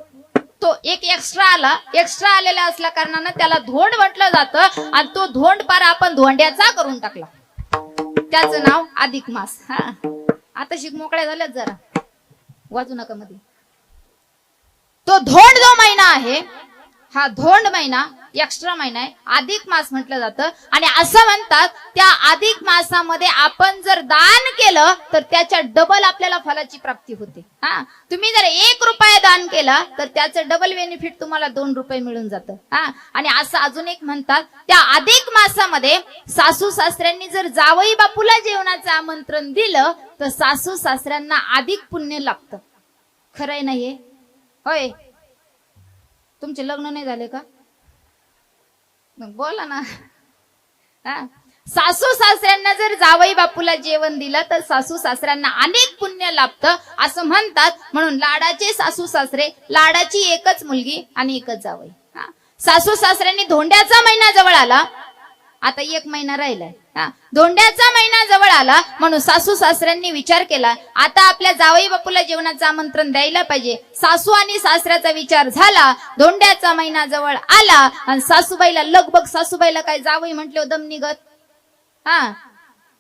तो एक एक्स्ट्रा आलेला असल्या कारणानं त्याला धोंड म्हटलं जातं. आणि तो धोंड पार आपण धोंड्याचा करून टाकला. त्याचं नाव अधिक मास. हा, आता शिक मोकळ्या झाल्यात, जरा वाजू नका मध्ये. तो धोंड जो महिना आहे, हा धोंड महिना एक्स्ट्रा महिना आहे, अधिक मास म्हटलं जातं. आणि असं म्हणतात त्या अधिक मासामध्ये आपण जर दान केलं तर त्याच्या डबल आपल्याला फलाची प्राप्ती होते. हा, तुम्ही जर 1 रुपया दान केला तर त्याचं डबल बेनिफिट तुम्हाला 2 रुपये मिळून जातं. हा, आणि असं अजून एक म्हणतात, त्या अधिक मासामध्ये सासू सासऱ्यांनी जर जावई बापूला जेवणाचं आमंत्रण दिलं तर सासू सासऱ्यांना अधिक पुण्य लागतं. खरंय ना हे? होय. तुमचे लग्न नाही झाले का? मग बोला ना. सासू सासऱ्यांना जर जावई बापूला जेवण दिलं तर सासू सासऱ्यांना अनेक पुण्य लाभतं असं म्हणतात. म्हणून लाडाचे सासू सासरे, लाडाची एकच मुलगी आणि एकच जावई. सासू सासऱ्यांनी धोंड्याचा महिना जवळ आला, आता 1 महिना राहिलाय. धोंड्याचा महिना जवळ आला म्हणून सासू सासऱ्यांनी विचार केला, आता आपल्या जावई बापूला जेवणाचं आमंत्रण द्यायला पाहिजे. सासू आणि सासऱ्याचा विचार झाला. धोंड्याचा महिना जवळ आला आणि सासूबाईला लगबग. सासूबाईला काय जावई म्हटले दम निघत? हा,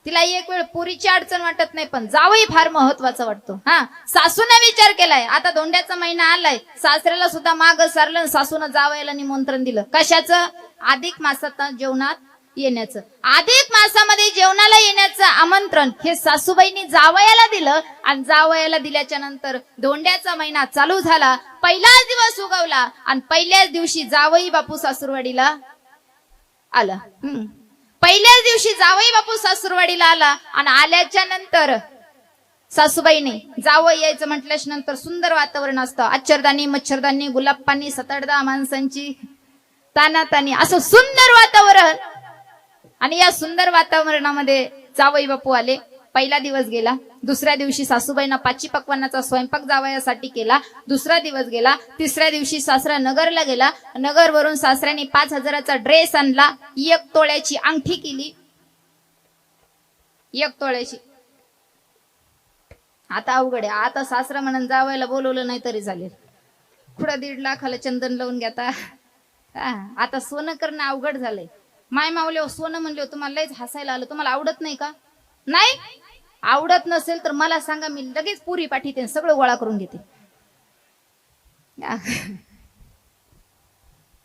तिला एक वेळ पुरीची अडचण वाटत नाही, पण जावई फार महत्वाचा वाटतो. हा, सासूने विचार केलाय, आता धोंड्याचा महिना आलाय, सासऱ्याला सुद्धा माग सारलं, सासून जावयाला निमंत्रण दिलं. कशाचं? अधिक मासात जेवणात येण्याचं. अधिक मासामध्ये जेवणाला येण्याचं आमंत्रण हे सासूबाईंनी जावयाला दिलं. आणि जावयाला दिल्याच्या नंतर धोंड्याचा महिना चालू झाला. पहिलाच दिवस उगवला आणि पहिल्याच दिवशी जावई बापू सासूरवाडीला आला. पहिल्याच दिवशी जावई बापू सासूरवाडीला आला. आणि आल्याच्या नंतर सासूबाईने जावई यायचं म्हटल्याच्या नंतर सुंदर वातावरण असतं. आच्छरदानी, मच्छरदानी, गुलाब पाणी, 7-8 माणसांची तानातानी, असं सुंदर वातावरण. आणि या सुंदर वातावरणामध्ये जावई बापू आले. पहिला दिवस गेला. दुसऱ्या दिवशी सासूबाईंना 5 पक्वान्नाचा स्वयंपाक जावयासाठी केला. दुसरा दिवस गेला. तिसऱ्या दिवशी सासरा नगरला गेला. नगरवरून सासऱ्याने 5,000चा ड्रेस आणला. 1 तोळ्याची अंगठी केली. 1 तोळ्याची. आता अवघड आहे. आता सासरा म्हणून जावयाला बोलवलं नाही तरी चालेल. कुठं 1.5 लाखाला चंदन लावून घेता. आता सोनं करणं अवघड झालंय. माय मावले सोनं म्हणले, तुम्हाला लयच हसायला आलं. तुम्हाला आवडत नाही का? नाही आवडत नसेल तर मला सांगा, मी लगेच पुरी पाठीते, सगळं गोळा करून घेते.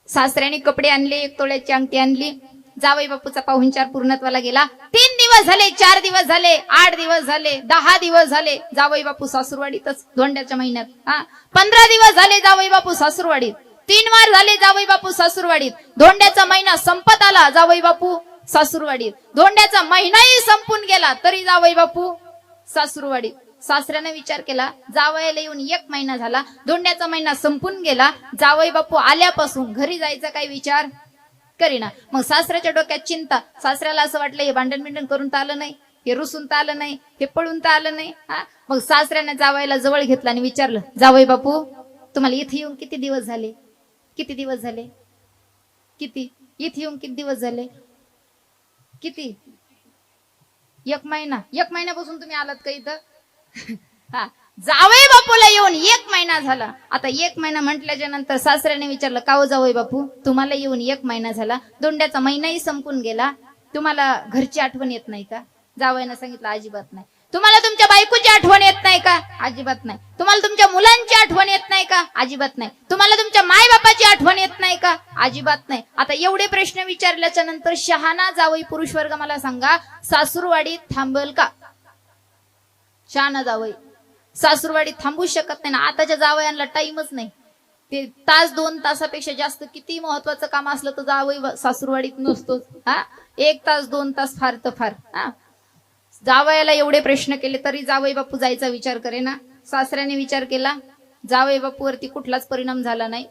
सासऱ्याने कपडे आणले, 1 तोळ्याची अंगठी आणली. जावई बापूचा पाहुणचार पूर्णत्वाला गेला. 3 दिवस झाले, 4 दिवस झाले, 8 दिवस झाले, 10 दिवस झाले, जावई बापू सासूरवाडीतच धोंड्याच्या महिन्यात. 15 दिवस झाले जावई बापू सासूरवाडीत. 3 वार झाले जावई बापू सासूरवाडीत. धोंड्याचा महिना संपत आला, जावई बापू सासूरवाडीत. धोंड्याचा महिनाही संपून गेला तरी जावई बापू सासूरवाडीत. सासऱ्याने विचार केला, जावयाला येऊन 1 महिना झाला, धोंड्याचा महिना संपून गेला, जावई बापू आल्यापासून घरी जायचा काही विचार करीना. मग सासऱ्याच्या डोक्यात चिंता. सासऱ्याला असं वाटलं, हे भांडण बिंडण करून तर आलं नाही, हे रुसून तर आलं नाही, हे पळून तर आलं नाही. मग सासऱ्याने जावयाला जवळ घेतला आणि विचारलं, जावई बापू तुम्हाला इथे येऊन किती दिवस झाले? किती दिवस झाले? किती? इथे येऊन किती दिवस झाले? किती? 1 महिना. 1 महिन्यापासून तुम्ही आलात का इथं? जावई बापूला येऊन 1 महिना झाला. आता 1 महिना म्हटल्याच्या नंतर सासऱ्याने विचारलं, का हो जावई बापू तुम्हाला येऊन 1 महिना झाला, धोंड्याचा महिनाही संपून गेला, तुम्हाला घरची आठवण येत नाही का? जावयानं सांगितलं, अजिबात नाही. तुम्हाला तुमच्या बायकोची आठवण येत नाही का? अजिबात नाही. तुम्हाला तुमच्या मुलांची आठवण येत नाही का? अजिबात नाही. तुम्हाला तुमच्या माय बापाची आठवण येत नाही का? अजिबात नाही. आता एवढे प्रश्न विचारल्याच्या नंतर शहाणा जावई पुरुष वर्ग मला सांगा, सासूरवाडीत थांबेल का? शहाणा जावई सासूरवाडीत थांबू शकत नाही ना. आताच्या जावयांना टाइमच नाही. ते 1-2 तासापेक्षा जास्त किती महत्वाचं काम असलं तर जावई सासूरवाडीत नसतोच. 1 तास 2 तास फार तर फार. जावयाला एवढे प्रश्न केले तरी जावई बापू जायचा विचार करे ना. सासऱ्याने विचार केला, जावई बापूवरती कुठलाच परिणाम झाला नाही.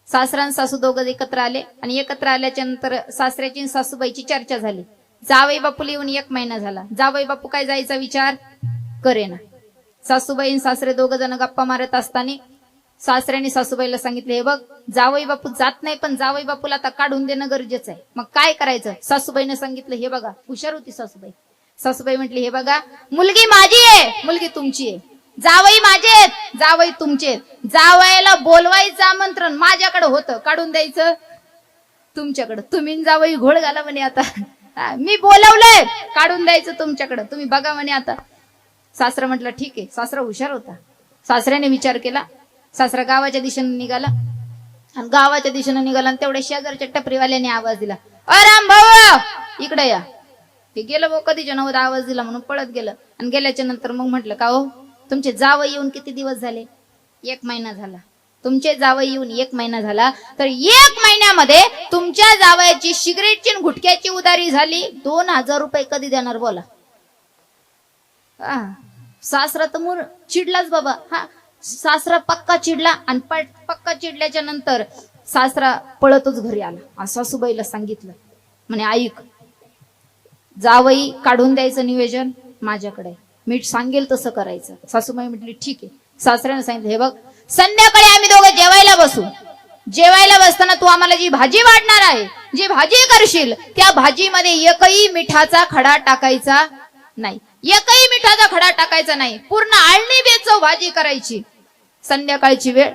सासरा आणि सासू दोघं एकत्र आले आणि एकत्र आल्याच्या नंतर सासऱ्याची आणि सासूबाईची चर्चा झाली. जावई बापूला येऊन 1 महिना झाला, जावई बापू काय जायचा विचार करे ना. सासूबाई आणि सासरे दोघ जण गप्पा मारत असताना सासऱ्याने सासूबाईला सांगितले, हे बघ जावई बापू जात नाही, पण जावई बापूला आता काढून देणं गरजेचं आहे, मग काय करायचं? सासूबाईने सांगितलं, हे बघा, हुशार होती सासूबाई. सासूबाई म्हटली, हे बघा, मुलगी माझी आहे, मुलगी तुमची आहे, जावई माझे आहेत, जावई तुमचे आहेत. जावयाला बोलवायचं आमंत्रण माझ्याकडे होतं, काढून द्यायचं तुमच्याकडे. तुम्ही जावई घोळ घाला म्हणे, आता मी बोलवलंय, काढून द्यायचं तुमच्याकडे, तुम्ही बघा म्हणे आता. सासरा म्हटलं ठीक आहे. सासरा हुशार होता. सासऱ्याने विचार केला. सासरा गावाच्या दिशेने निघाला आणि गावाच्या दिशेने निघाला आणि तेवढ्या शेजारच्या टपरीवाल्याने आवाज दिला, राम भाऊ इकडे या. ते गेलं भाऊ, कधीच्या नव्हता आवाज दिला म्हणून पळत गेलं. आणि गेल्याच्या नंतर मग म्हटलं, का हो तुमचे जावई येऊन किती दिवस झाले? 1 महिना झाला. तुमचे जावई येऊन 1 महिना झाला तर 1 महिन्यामध्ये तुमच्या जावयाची सिगरेटची गुटख्याची उधारी झाली 2000 रुपये कधी देणार बोला? सासरा तर मूर चिडलाच बाबा. सासरा पक्का चिडला आणि पक्का चिडल्याच्या नंतर सासरा पळतच घरी आला आणि सासूबाईला सांगितलं, म्हणे ऐक, जावई काढून द्यायचं नियोजन माझ्याकडे, मी सांगेल तसं करायचं. सासूबाई म्हटली ठीक आहे. सासऱ्याने सांगितलं, हे बघ, संध्याकाळी आम्ही दोघं जेवायला बसू. जेवायला बसताना तू आम्हाला जी भाजी वाढणार आहे, जी भाजी करशील, त्या भाजीमध्ये एकही मिठाचा खडा टाकायचा नाही, एकही मिठाचा खडा टाकायचा नाही. पूर्ण आळणी बेचव भाजी करायची. संध्याकाळची वेळ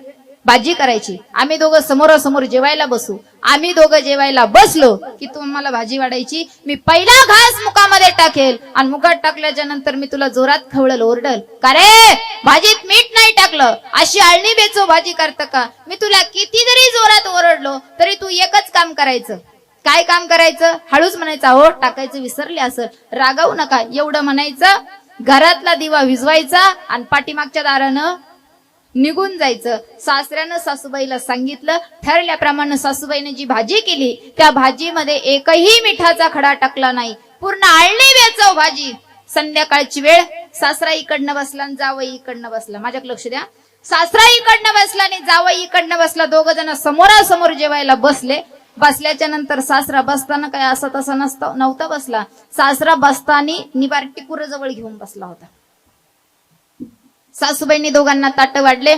भाजी करायची. आम्ही दोघं समोरासमोर जेवायला बसू. आम्ही दोघं जेवायला बसलो की तू मला भाजी वाढायची. मी पहिला घास मुखामध्ये टाकेल आणि मुखात टाकल्याच्या नंतर मी तुला जोरात खवळल, ओरडल, का रे भाजीत मीठ नाही टाकलं, अशी आळणी बेचव भाजी करतं का? मी तुला किती जरी जोरात ओरडलो तरी तू एकच काम करायचं. काय काम करायचं? हळूच म्हणायचं, हो टाकायचं विसरले असं, रागावू नका, एवढं म्हणायचं. घरातला दिवा विझवायचा आणि पाठीमागच्या दारानं निघून जायचं. सासऱ्यानं सासूबाईला सांगितलं. ठरल्याप्रमाणे सासूबाईने जी भाजी केली त्या भाजीमध्ये एकही मिठाचा खडा टाकला नाही. पूर्ण आळणी बेचव भाजी. संध्याकाळची वेळ. सासरा इकडनं बसला आणि जावई इकडनं बसला. माझ्याकडे लक्ष द्या. सासरा इकडनं बसला आणि जावई इकडनं बसला. दोघ जण समोरासमोर जेवायला बसले. बसल्याच्या नंतर सासरा बसताना काय असं तसं नव्हता बसला. सासरा बसताना निबार टिकुर जवळ घेऊन बसला होता. सासूबाईंनी दोघांना ताट वाढले.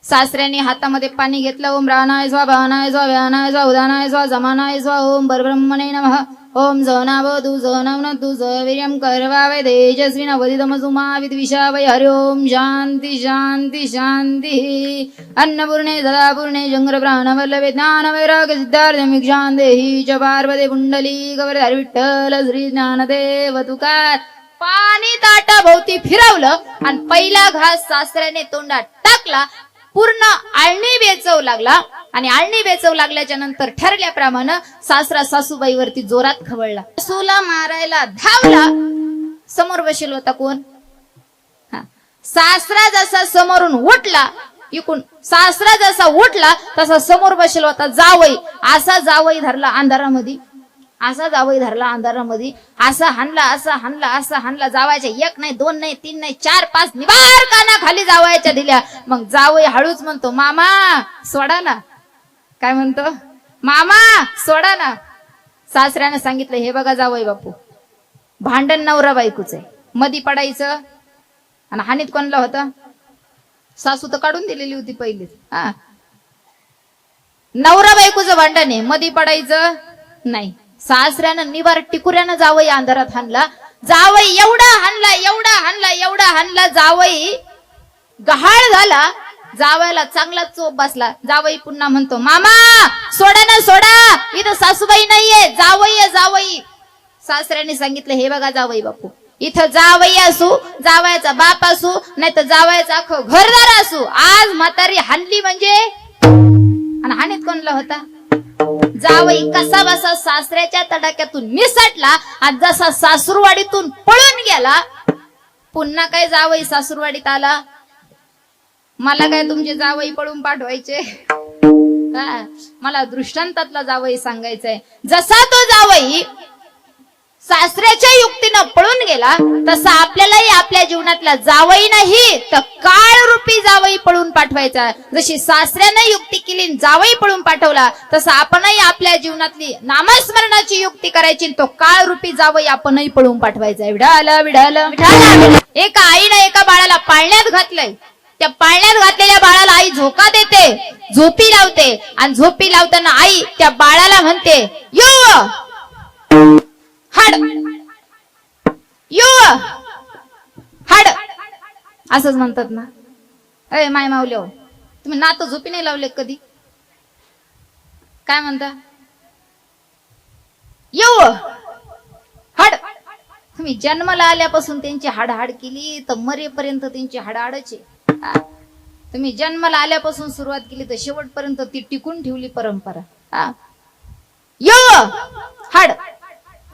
सासऱ्याने हातामध्ये पाणी घेतलं. ओम राणाय स्वा भानाय स्वा व्यानाय स्वा उदानाय स्वा जमानाय स्वा ओम परब्रह्मणे नमः. ओम जनावधू जनवनतु वीर्यं कर्वावै तेजस्विन वदितमसुमा विद्विषावै. हरि ओम शांती शांती शांती. अन्नपूर्णे सदापूर्णे शंकर प्राणवल्लभे ज्ञान वैराग सिद्धार्थ मिक्षां देहि च पार्वती पुंडली गौरधर विठ्ठल श्री ज्ञानदेव तुकार पाणी ताटाभोवती फिरवलं आणि पहिला घास सासऱ्याने तोंडात टाकला. पूर्ण आळणी बेचव लागला आणि आळणी बेचव लागल्याच्या नंतर ठरल्याप्रमाणे सासरा सासूबाईवरती जोरात खवळला. सासूला मारायला धावला. समोर बसेल होता कोण? सासरा जसा समोरून उठला, इकून सासरा जसा उठला तसा समोर बसेल होता जावई. असा जावई धरला अंधारामध्ये, असा जावई धरला अंधारामध्ये, असा हाणला जावायच्या 1 नाही 2 नाही 3 नाही 4 5 निबार काना खाली जावायच्या दिल्या. मग जावई हळूच म्हणतो, मामा सोडा ना. काय म्हणतो? मामा सोडा ना. सासऱ्याने सांगितलं, हे बघा जावई बापू, भांडण नवरा बायकोच आहे, मधी पडायचं. आणि हानीत कोणला होता? सासू तर काढून दिलेली होती पहिलीच. नवरा बायकोचं भांडण आहे, मधी पडायचं नाही. सासऱ्यानं निवार टिकुऱ्यानं जावई अंधारात हाणला. जावई एवढा हाणला जावई गहाळ झाला. जावयाला चांगला चोप बसला. जावई पुन्हा म्हणतो, मामा सोडा ना सोडा, इथं सासूबाई नाहीये, जावई आहे जावई. सासऱ्याने सांगितलं, हे बघा जावई बापू, इथं जावई असू, जावयाचा बाप असू, नाही तर जावयाचा अख्खं घरदार असू, आज म्हातारी हाणली म्हणजे. आणि हानीत कोणला होता? जावई कसा बसा सासऱ्याच्या तडाक्यातून निसटला आणि जसा सासूरवाडीतून पळून गेला. पुन्हा काय जावई सासूरवाडीत आला? मला काय तुमचे जावई पळून पाठवायचे? मला दृष्टांतातला जावई सांगायचंय. जसा तो जावई सासऱ्याच्या युक्तीनं पळून गेला, तसा आपल्यालाही आपल्या जीवनातला जावई नाही तर काळ रूपी जावई पळून पाठवायचा. जशी सासऱ्यानं युक्ती केली जावई पळून पाठवला, तसं आपणही आपल्या जीवनातली नामस्मरणाची युक्ती करायची, तो काळ रूपी जावई आपणही पळून पाठवायचा. विढाल. एका आईनं एका बाळाला पाळण्यात घातलंय. त्या पाळण्यात घातलेल्या बाळाला आई झोका देते, झोपी लावते, आणि झोपी लावताना आई त्या बाळाला म्हणते, यो हाड हाड, असंच म्हणतात ना. अरे माय मावले, हो तुम्ही नातं झोपी नाही लावले कधी? काय म्हणता? यो हाड. तुम्ही जन्माला आल्यापासून त्यांची हाडहाड केली तर मरेपर्यंत त्यांची हाडहाडच आहे. तुम्ही जन्माला आल्यापासून सुरुवात केली तर शेवटपर्यंत ती टिकून ठेवली परंपरा. यो हाड.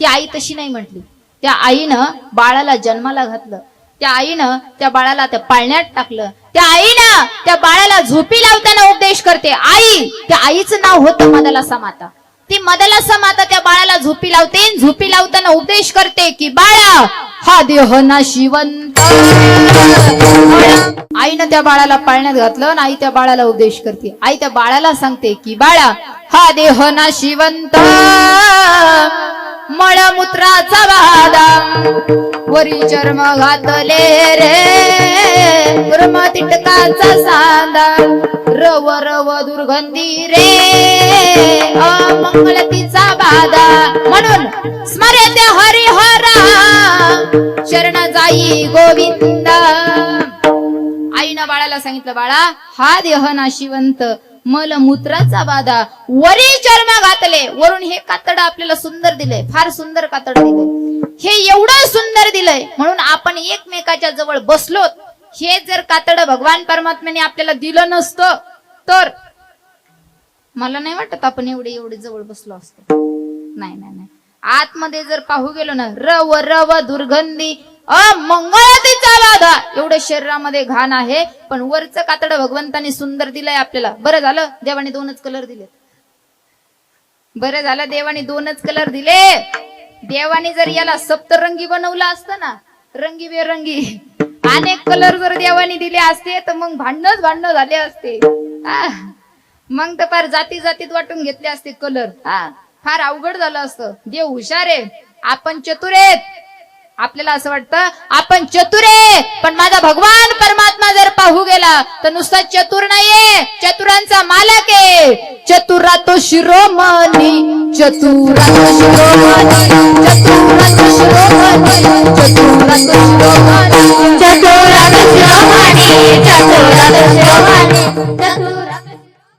ती आई तशी नाही म्हटली. त्या आईनं बाळाला जन्माला घातलं, त्या आईनं त्या बाळाला त्या पाळण्यात टाकलं, त्या आईनं त्या बाळाला झोपी लावताना उपदेश करते. आई, त्या आईचं नाव होतं मदलासा माता. ती मदलासा माता त्या बाळाला झोपी लावते, झोपी लावताना उपदेश करते की बाळा हा देह नाशिवंत. आईनं त्या बाळाला पाळण्यात घातलं आणि आई त्या बाळाला उपदेश करते. आई त्या बाळाला सांगते की बाळा हा देह नाशिवंत, मळमूत्राचा वादा वरी चर्म घातले रे, ब्रह्म तिटकाचा सांदा रव रव दुर्गंधी रे, अमंगलतीचा बाधा. म्हणून स्मरते हरिहरा शरण जाई गोविंदा. आईनं बाळाला सांगितलं, बाळा हा देह नाशिवंत, मलमूत्राचा बाधा, वरी चर्म घातले. वरून हे कातड आपल्याला सुंदर दिलंय, फार सुंदर कातड दिलंय. हे एवढं सुंदर दिलंय म्हणून आपण एकमेकाच्या जवळ बसलो. हे जर कातड भगवान परमात्म्याने आपल्याला दिलं नसतं तर मला नाही वाटत आपण एवढे जवळ बसलो असतो. नाही नाही नाही. आतमध्ये जर पाहू गेलो ना, रव रव दुर्गंधी अमंगळतीचा बाधा, एवढं शरीरामध्ये घाण आहे, पण वरचं कातड भगवंताने सुंदर दिलंय आपल्याला. बरं झालं देवाने 2च कलर दिले. बरं झालं देवाने 2च कलर दिले. देवाने जर याला सप्तरंगी बनवलं असतं ना, रंगीबेरंगी अनेक कलर जर देवाने दिले असते तर मग भांडण झाले असते. मग तर फार जाती जातीत वाटून घेतले असते कलर. फार अवघड झालं असतं. देव हुशार आहे, आपण चतुर आहेत. आपल्याला असं वाटतं आपण चतुर आहे, पण माझा भगवान परमात्मा जर पाहू गेला तर नुसता चतुर नाहीये, चतुरांचा मालक आहे. चतुरा तो शिरोमणी, चतुरा तो शिरोमणी, चतुरा तो शिरोमणी, चतुरा तो शिरोमणी, चतुरा तो शिरोमणी, चतुरा तो शिरोमणी,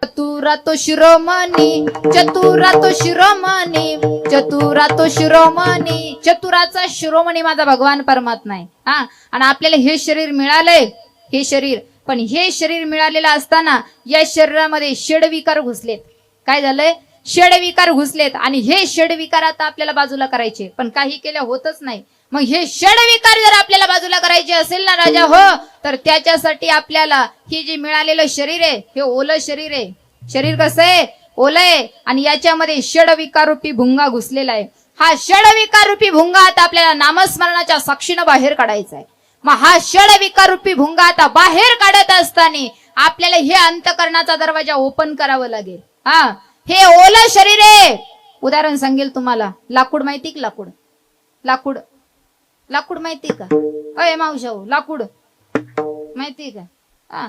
चतुरा तो शिरोमणी, चतुरा तो शिरोमणी, चतुरा तो शिरोमणी, चतुराचा शिरोमणी माझा भगवान परमात्मा आहे. हा, आणि आपल्याला हे शरीर मिळालंय, हे शरीर, पण हे शरीर मिळालेलं असताना या शरीरामध्ये षडविकार घुसलेत. काय झालंय? षडविकार घुसलेत, आणि हे षडविकार आता आपल्याला बाजूला करायचे, पण काही केल्या होतच नाही. मग हे षडविकार जर आपल्याला बाजूला करायचे असेल ना राजा हो, तर त्याच्यासाठी आपल्याला हे जे मिळालेलं शरीर आहे हे ओलं शरीर आहे. शरीर कसं आहे? ओलं आहे, आणि याच्यामध्ये षडविकार रूपी भुंगा घुसलेला आहे. हा षडविकार रूपी भुंगा आता आपल्याला नामस्मरणाच्या साक्षीनं बाहेर काढायचा आहे. मग हा षडविकार रूपी भुंगा आता बाहेर काढत असताना आपल्याला हे अंतकरणाचा दरवाजा ओपन करावा लागेल. हा, हे ओलं शरीर आहे. उदाहरण सांगेल तुम्हाला, लाकूड माहिती का? लाकूड, लाकूड, लाकूड माहिती का? अय मावशाऊ, लाकूड माहिती का? हा,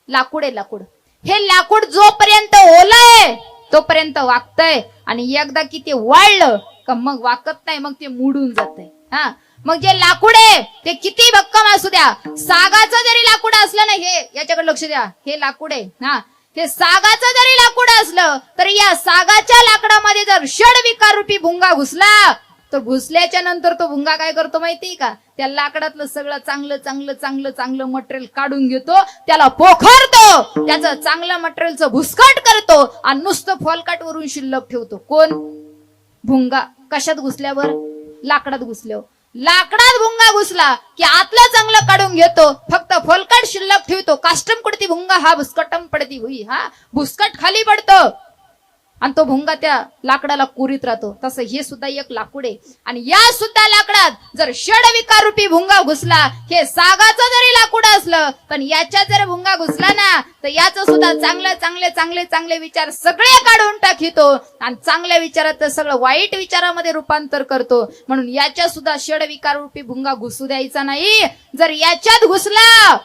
लाकूड आहे, लाकूड. हे लाकूड जोपर्यंत ओलं आहे तोपर्यंत वाकतंय, आणि एकदा की ते वाळलं का मग वाकत नाही, मग ते मुडून जातंय. हा, मग जे लाकूड आहे ते किती भक्कम असू द्या, सागाचं जरी लाकूड असलं ना, हे याच्याकडे लक्ष द्या, हे लाकूड आहे. हा, हे सागाचं जरी लाकूड असलं तरी या सागाच्या लाकडामध्ये जर षडविकार रूपी भुंगा घुसला, तर घुसल्याच्या नंतर तो भुंगा काय करतो माहितीये का? त्या लाकडातलं सगळं चांगलं चांगलं चांगलं चांगलं मटेरियल काढून घेतो, त्याला पोखरतो, त्याचं चांगलं मटेरियलचं भुसकाट करतो, आणि नुसतं फॉलकाट वरून शिल्लक ठेवतो. कोण? भुंगा. कशात घुसल्यावर? लाकडात घुसल्यावर. लाकडात भुंगा घुसला की आतलं चांगलं काढून घेतो, फक्त फॉलकाट शिल्लक ठेवतो. काष्टम पडती भुंगा हा भुसकटम पडती हुई. हा, भुसकट खाली पडतं आणि तो भुंगा त्या लाकडाला कुरीत राहतो. तसं हे सुद्धा एक लाकूड आहे, आणि या सुद्धा लाकडात जर षडविकार रूपी भुंगा घुसला, हे सागाचं जरी लाकूड असलं पण याच्यात जर भुंगा घुसला ना, तर याचं सुद्धा चांगले चांगले चांगले चांगले विचार सगळे काढून टाकितो, आणि चांगल्या विचाराचं सगळं वाईट विचारामध्ये रूपांतर करतो. म्हणून याच्यात सुद्धा षडविकार रूपी भुंगा घुसू द्यायचा नाही. जर याच्यात घुसला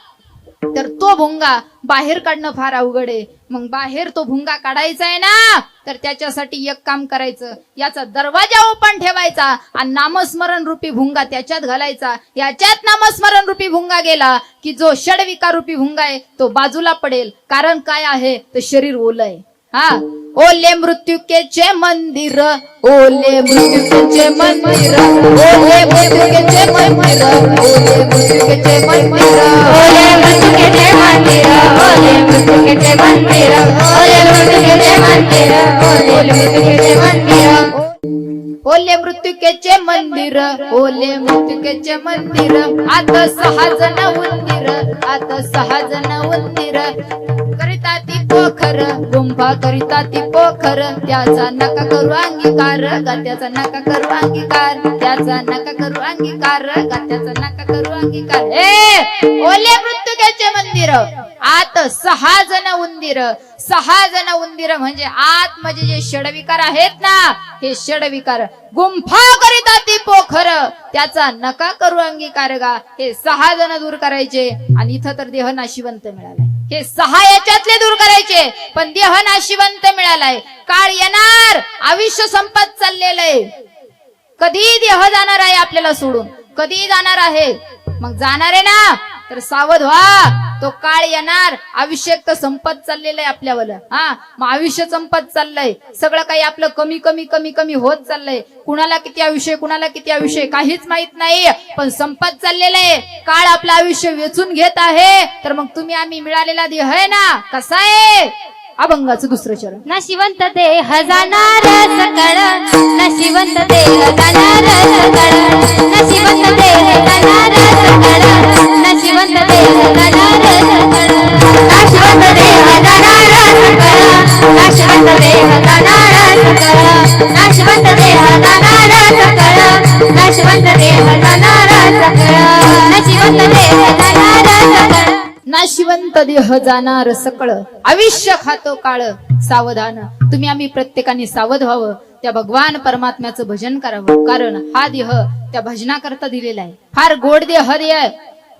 तर तो भुंगा बाहेर काढणं फार अवघड आहे. मग बाहेर तो भुंगा काढायचा आहे ना, तर त्याच्यासाठी एक काम करायचं, याचा दरवाजा ओपन ठेवायचा आणि नामस्मरण रूपी भुंगा त्याच्यात घालायचा. याच्यात नामस्मरण रूपी भुंगा गेला की जो षडविकार रूपी भुंगा आहे तो बाजूला पडेल. कारण काय आहे? तर शरीर ओलं आहे. हा, ओले मृत्युकेचे मंदिर, ओले मृत्युकेचे मंदिर, ओले मृत्युकेचे मंदिर, ओले मृत्युकेचे मंदिर, ओले मृत्युकेचे मंदिर, ओले मृत्युकेचे मंदिर, ओले मृत्युकेचे मंदिर, ओले मृत्युकेचे मंदिर, ओले मृत्युकेचे मंदिर, ओले मृत्युकेचे मंदिर. आता 6 जण उंदीर, आता 6 जण उंदीर, करिता ती पोखर, गुंफा करिता ती पोखर. त्याचा नका करू अंगीकार, त्याचा नका करू अंगीकार, त्याचा नका करू अंगीकार, त्याचा नका करू अंगीकार. ओले मृत्युकेचे मंदिर, आत 6 जण उंदीर. 6 जण उंदीर म्हणजे आत म्हणजे जे षडविकार आहेत ना, हे षडविकार. गुंफा करिता ती पोखर, त्याचा नका करू अंगीकार गा. हे 6 जण दूर करायचे, आणि इथं तर देह नाशिवंत मिळालाय. हे 6 याच्यातले दूर करायचे, पण देह नाशिवंत मिळालाय. काळ येणार, आयुष्य संपत चाललेलं आहे. कधी देह जाणार आहे आपल्याला सोडून? कधी जाणार आहे? मग जाणार आहे ना, तर सावध व्हा. तो काळ येणार, आयुष्य तर संपत चाललेलं आहे आपल्यावर. हा, मग आयुष्य संपत चाललंय, सगळं काही आपलं कमी कमी कमी कमी होत चाललंय. कुणाला किती आयुष्य, कुणाला किती आयुष्य काहीच माहित नाही, पण संपत चाललेलं आहे. काळ आपलं आयुष्य वेचून घेत आहे. तर मग तुम्ही आम्ही मिळालेला देह आहे ना, कसा आहे? अभंगाचं दुसरं चरण. नशिवंत देह जाणार सकळ, नशिवंत देह जाणार सकळ, नशिवंत देह जाणार सकळ, नशिवंत देह जाणार सकळ, नाशिवंत देह जाणार सकळ, नाशिवंत देह जाणार सकळ, नाशिवंत देह जाणार सकळ, नाशिवंत देह जाणार सकळ, नशिवंत देह जाणार सकळ, नाशिवंत देह जाणार सकळ, आयुष्य खातो काळ. सावधान. तुम्ही आम्ही प्रत्येकाने सावध व्हावं. त्या भगवान परमात्म्याचं भजन करावं, कारण हा देह त्या भजनाकरता दिलेला आहे. फार गोड देह आहे,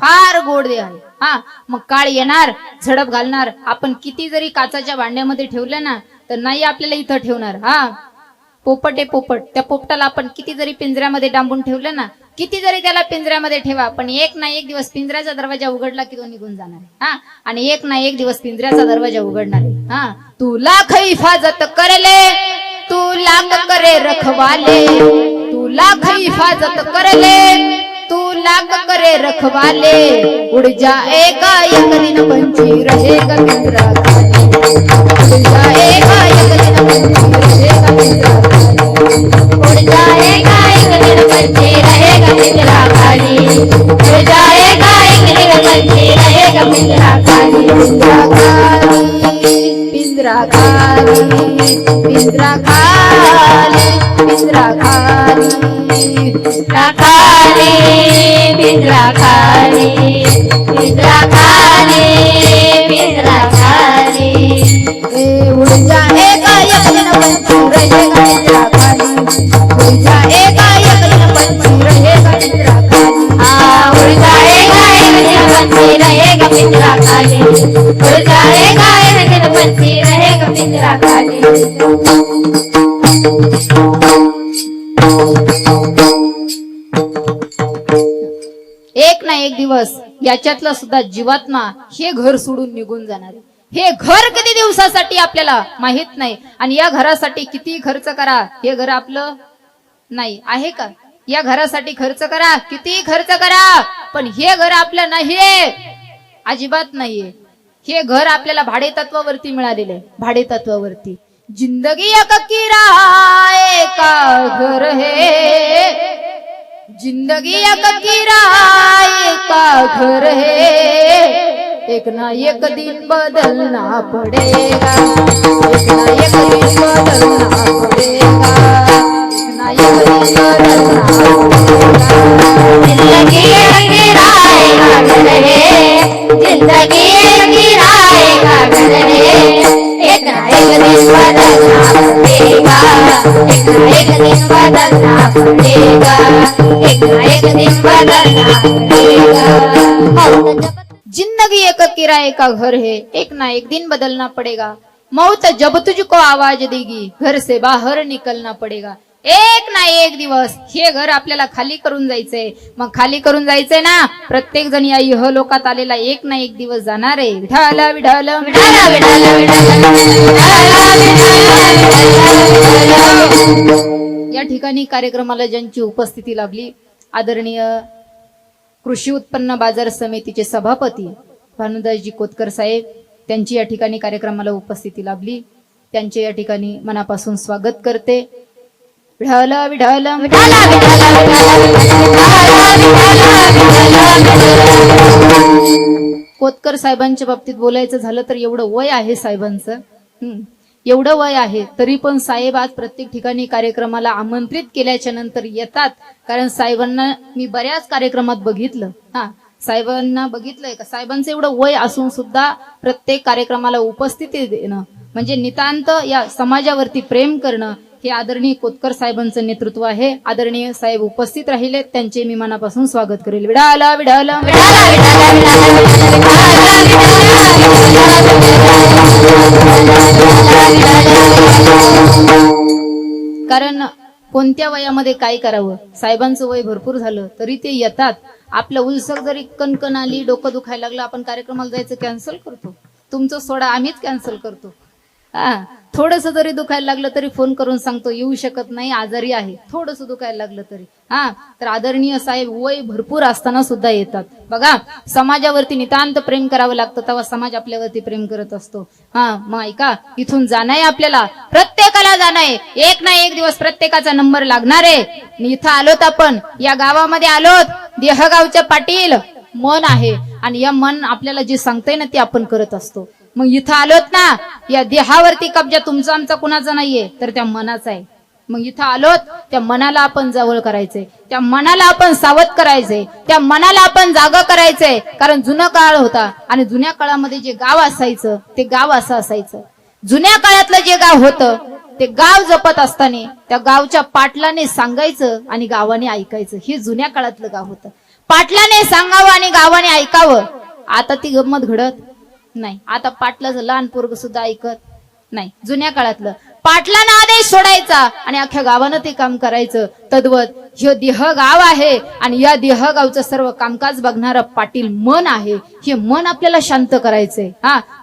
फार गोड देह आहे. हा, मग काळ येणार, झडप घालणार. आपण किती जरी काचाच्या भांड्यामध्ये ठेवलं ना, तर नाही आपल्याला इथं ठेवणार. हा, पोपट आहे पोपट, त्या पोपटाला आपण किती जरी पिंजऱ्यामध्ये डांबून ठेवलं ना, किती जरी त्याला पिंजऱ्यामध्ये ठेवा, पण एक ना एक दिवस पिंजऱ्याचा दरवाजा उघडला की तो निघून जाणार आहे. हा, आणि एक ना एक दिवस पिंजऱ्याचा दरवाजा उघडणार आहे. हा, तू लाख हिफाजत करले, तू लाख करे रखवाले, तू लाख हिफाजत कर ले, तू लाख करे रखवाले, उड़ जाएगा एक दिन पंछी रहेगा पिंजरा खाली, उड़ जाएगा एक दिन पंछी रहेगा पिंजरा खाली, उड़ जाएगा एक दिन पंछी रहेगा पिंजरा खाली, उड़ जाएगा एक दिन पंछी रहेगा पिंजरा खाली, पिंजरा खाली, पिंजरा खाली, पिंजरा खाली, पिंजरा खाली, पिंजरा खाली, पिंजरा खाली, पिंजरा खाली, पिंजरा खाली, उड़ जाएगा एक दिन पंछी रहेगा पिंजरा खाली, उड़ जाएगा एक दिन पंछी रहेगा पिंजरा खाली, उड़ जाएगा एक दिन पंछी रहेगा पिंजरा खाली, उड़ जाएगा एक दिन पंछी रहेगा पिंजरा खाली। एक ना एक दिवस याच्यातला सुद्धा जीवात्मा हे घर सोडून निघून जाणार आहे. हे घर किती दिवसासाठी आपल्याला माहित नाही, आणि या घरासाठी किती खर्च करा, हे घर आपलं नाही आहे का? या घरासाठी खर्च करा, किती खर्च करा, पण हे घर आपलं नाहीये, अजिबात नाहीये. हे घर आपल्याला भाडे तत्वावरती मिळालेलं आहे, भाडे तत्वावरती. जिंदगी एक किराए का घर है, जिंदगी एक किराए का घर है, एक ना एक दिन बदलना पड़ेगा, एक ना एक दिन बदलना पड़ेगा, एक ना एक दिन बदलना पड़ेगा. जिंदगी एक किराए का घर है, जिंदगी एक किराए का घर है, एक ना एक दिन बदलना पड़ेगा, एक ना एक दिन बदलना पड़ेगा, एक ना एक दिन बदलना पड़ेगा। जिंदगी एक किराए का घर है, एक ना एक दिन बदलना पड़ेगा, मौत जब तुझको आवाज देगी, घर से बाहर निकलना पड़ेगा. एक ना एक दिवस हे घर आपल्याला खाली करून जायचंय. मग खाली करून जायचंय ना, प्रत्येक जण या इहलोकात आलेला एक ना एक दिवस जाणार आहे. विठाला विठाला विठाला विठाला विठाला. या ठिकाणी कार्यक्रमाला ज्यांची उपस्थिती लाभली, आदरणीय कृषी उत्पन्न बाजार समितीचे सभापती भानुदासजी कोतकर साहेब, त्यांची या ठिकाणी कार्यक्रमाला उपस्थिती लाभली, त्यांचे या ठिकाणी मनापासून स्वागत करते. विठाला विठाला विठाला विठाला कोतकर साहेबांच्या बाबतीत बोलायचं झालं तर एवढं वय आहे साहेबांचं, एवढं वय आहे तरी पण साहेब आज प्रत्येक ठिकाणी कार्यक्रमाला आमंत्रित केल्याच्या नंतर येतात. कारण साहेबांना मी बऱ्याच कार्यक्रमात बघितलं, साहेबांना बघितलंय का, साहेबांचं एवढं वय असून सुद्धा प्रत्येक कार्यक्रमाला उपस्थिती देणं म्हणजे नितांत या समाजावरती प्रेम करणं, हे आदरणीय कोतकर साहेबांचं नेतृत्व आहे. आदरणीय साहेब उपस्थित राहिले, त्यांचे मी मनापासून स्वागत करेल. विडाला विडाला कारण कोणत्या वयामध्ये काय करावं, साहेबांचं वय भरपूर झालं तरी ते येतात. आपलं उलसक जरी कणकण आली, डोकं दुखायला लागलं, आपण कार्यक्रमाला जायचं कॅन्सल करतो. तुमचं सोडा, आम्हीच कॅन्सल करतो. थोडस जरी दुखायला लागलं तरी फोन करून सांगतो येऊ शकत नाही, आजारी आहे. थोडस दुखायला लागलं तरी तर आदरणीय साहेब वय भरपूर असताना सुद्धा येतात. बघा, समाजावरती नितांत प्रेम करावं लागतं, तेव्हा समाज आपल्यावरती प्रेम करत असतो. मग ऐका, इथून जाणं आहे आपल्याला, प्रत्येकाला जाणं आहे. एक ना एक दिवस प्रत्येकाचा नंबर लागणार आहे. इथं आलोत आपण, या गावामध्ये आलोत, देहगावच्या पाटील मन आहे, आणि या मन आपल्याला जे सांगतंय ना ते आपण करत असतो. मग इथं आलोत ना, या देहावरती कब्जा तुमचा आमचा कुणाचा नाहीये, तर त्या मनाचा आहे. मग इथं आलोत, त्या मनाला आपण जवळ करायचंय, त्या मनाला आपण सावध करायचंय, त्या मनाला आपण जागा करायचंय. कारण जुना काळ होता, आणि जुन्या काळामध्ये जे गाव असायचं ते गाव असं असायचं. जुन्या काळातलं जे गाव होतं ते गाव जपत असताना त्या गावच्या पाटलाने सांगायचं आणि गावाने ऐकायचं. हे जुन्या काळातलं गाव होतं. पाटलाने सांगावं आणि गावाने ऐकावं. आता ती गंमत घडत नाही. आता पाटलाचं लहान पोरग सुद्धा ऐकत नाही. जुन्या काळातलं पाटलानं आदेश सोडायचा आणि अख्ख्या गावानं ते काम करायचं. तद्वत हे देहगाव आहे आणि या देहगावचं सर्व कामकाज बघणारं पाटील मन आहे. हे मन आपल्याला शांत करायचंय.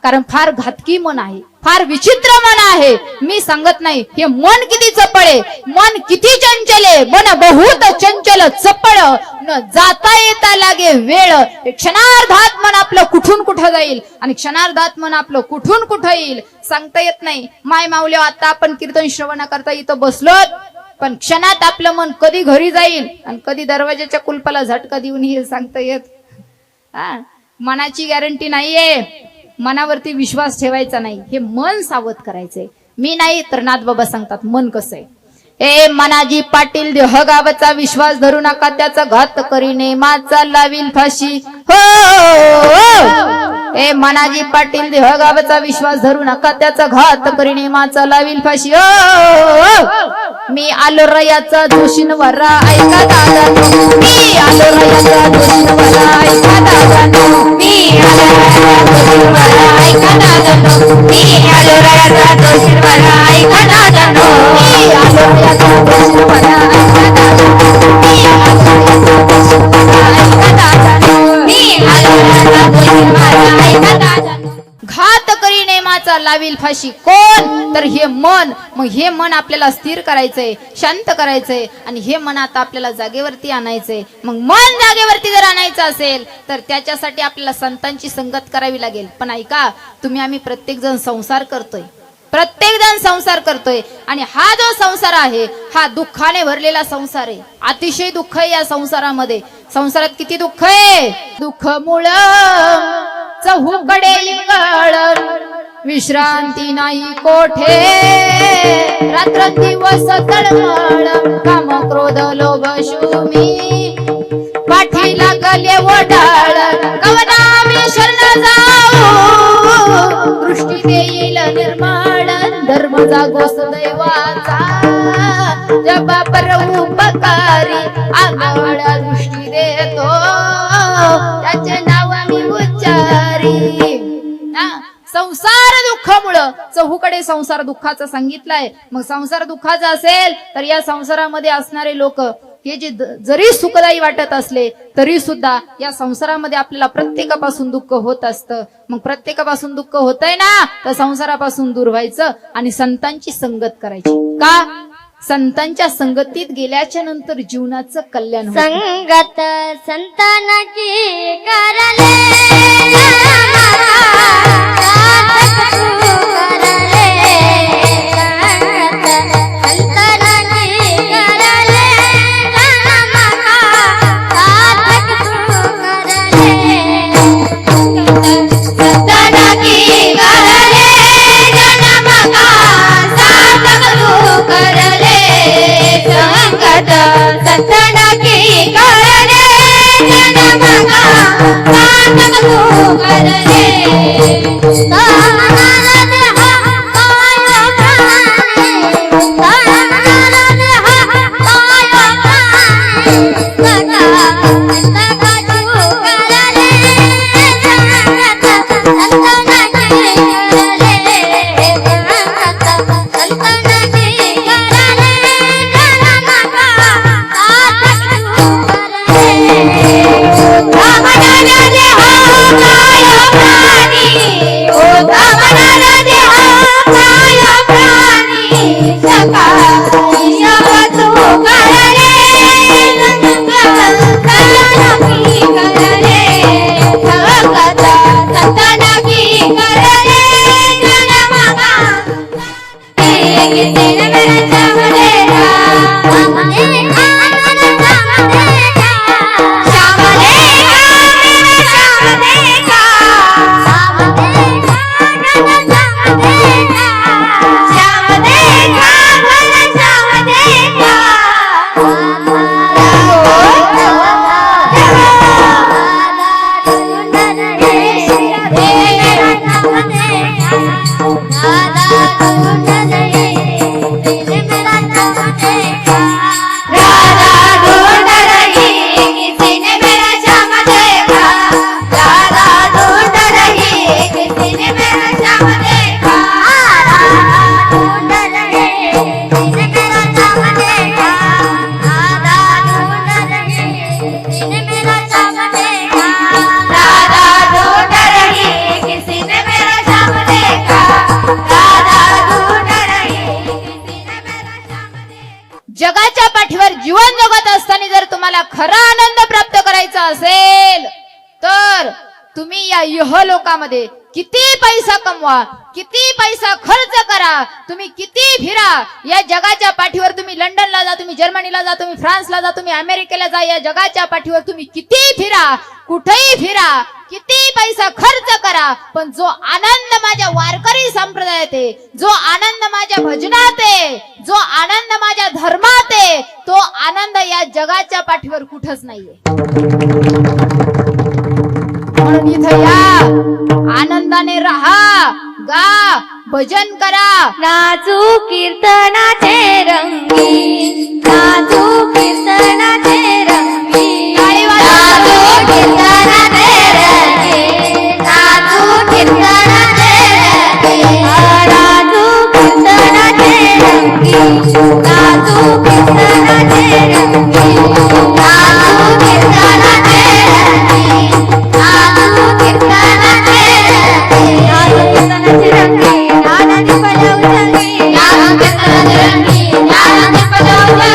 कारण फार घातकी मन आहे, फार विचित्र मन आहे. मी सांगत नाही हे मन किती चपळ आहे, मन किती चंचल आहे. मन बहुत चंचल चपळ, न जाता येता लागे वेळ. क्षणार्धात मन आपलं कुठून कुठं जाईल आणि क्षणार्धात मन आपलं कुठून कुठं येईल सांगता येत नाही. माय माऊल्या, आता आपण कीर्तन श्रवणा करता इथं बसलोत, पण क्षणात आपलं मन कधी घरी जाईल आणि कधी दरवाजाच्या कुलपाला झटका देऊन येईल सांगता येत. मनाची गॅरंटी नाहीये. मनावरती विश्वास ठेवायचा नाही, हे मन सावध करायचंय. मी नाही तर नाथबाबा सांगतात मन कसं आहे. ए मनाजी पाटील देहगावचा विश्वास धरू नका, त्याचा घात करीने माचा लावील फाशी. हो ए मनाजी पाटील देहगावचा विश्वास धरू नका, त्याचा घात करीने माचा लावील फाशी. हो मी आलो रयाचा जोशीन वरा ऐका दादानो, मी आलो रयाचा जोशीन वरा ऐका दादानो, मी आलो रयाचा जोशीन वरा ऐका दादानो, मी आलो रयाचा जोशीन वरा ऐका दादानो, मी आलो रयाचा जोशीन वरा ऐका दादानो, मी आलो रयाचा जोशीन वरा ऐका दादानो, मी आलो रयाचा जोशीन वरा ऐका दादानो. घात करी नेमाचा लावील फाशी कोण? तर हे मन. मग हे मन आपल्याला स्थिर करायचंय, शांत करायचंय आणि हे मन आता आपल्याला जागेवरती आणायचंय. मग मन जागेवरती जर आणायचं असेल तर त्याच्यासाठी आपल्याला संतांची संगत करावी लागेल. पण ऐका, आम्ही प्रत्येक जण संसार करतोय, प्रत्येक जण संसार करतोय आणि हा जो संसार आहे हा दुःखाने भरलेला संसार आहे. अतिशय दुःख आहे या संसारामध्ये. संसारात किती दुःख आहे. दुःख मुळ चहूकडे इंगळ, विश्रांती नाही कोठे, रात्र दिवस तळमळ, काम क्रोध लोभ शूमी, पाठी लागले वडाळ, कवना मी शरण जाऊ, दृष्टी देईल निर्मळ, धर्म जागो सदैवाचा, जबा पर उपकारी, आंधळ दृष्टी देतो, त्याचे नाव मी उच्चारी. संसार दुःखामुळं चहूकडे संसार दुःखाचा सांगितलाय. मग संसार दुःखाचा असेल तर या संसारामध्ये असणारे लोक हे जे जरी सुखदायी वाटत असले तरी सुद्धा या संसारामध्ये आपल्याला प्रत्येकापासून दुःख होत असतं. मग प्रत्येकापासून दुःख होतंय ना, तर संसारापासून दूर व्हायचं आणि संतांची संगत करायची. का? संतांच्या संगतीत गेल्याच्या नंतर जीवनाचं कल्याण होतं. संगत संतानाची करले, Oh, आनंद प्राप्त करायचा असेल तर तुम्ही या इहलोकामध्ये किती पैसा कमवा, किती पैसा खर्च करा, तुम्ही किती फिरा, या जगाच्या पाठीवर तुम्ही लंडनला जा, तुम्ही जर्मनीला जा, तुम्ही फ्रान्सला जा, तुम्ही अमेरिकेला जा, या जगाच्या पाठीवर तुम्ही किती फिरा, कुठेही फिरा, किती पैसा खर्च करा, पण जो आनंद माझ्या वारकरी संप्रदायात आहे, जो आनंद माझ्या भजनात आहे, जो आनंद माझ्या धर्मात आहे, तो आनंद या जगाच्या पाठीवर कुठंच नाहीये. म्हणून इथं या, आनंदाने राहा, गा, भजन करा. नाचू कीर्तनाचे रंगी, नाचू कीर्तनाचे रंगी, नाचू कीर्तनाचे रंगी, नाचू कीर्तनाचे रंगी, नाचू कीर्तनाचे रंगी, नाचू कीर्तनाचे रंगी, नाचू कीर्तनाचे रंगी, नाचू कीर्तनाचे रंगी, नानाची पलवजंगी, नानाची पलवजंगी, नानाची पलवजंगी,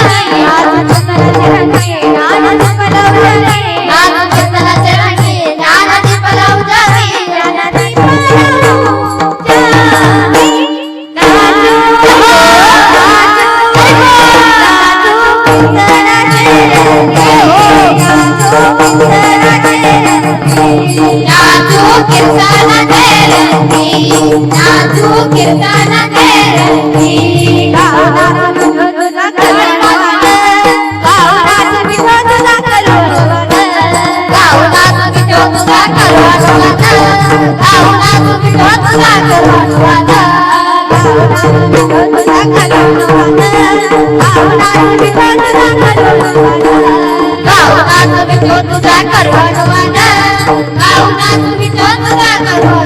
नानाची पलवजंगी, नानाची पलवजंगी, नानाची पलवजंगी, नानाची नाचू कीर्तनाचे रंगी, नाचू कीर्तनाचे रंगी, गावना तुझा करवत, गावना तुझा करवत, गावना तुझा करवत, गावना तुझा करवत, गावना तुझा करवत, गावना तुझा करवत, गावना तुझा करवत,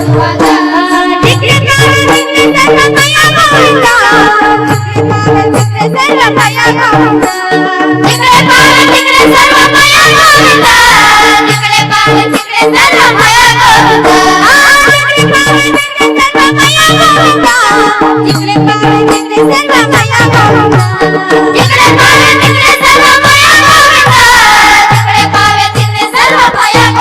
तिकडे सर्व माया गोविंदा, तिकडे सर्व माया गोविंदा, तिकडे सर्व माया गोविंदा, तिकडे सर्व माया गोविंदा, तिकडे सर्व माया गोविंदा, तिकडे सर्व माया गोविंदा, तिकडे सर्व माया गोविंदा, तिकडे सर्व माया गोविंदा.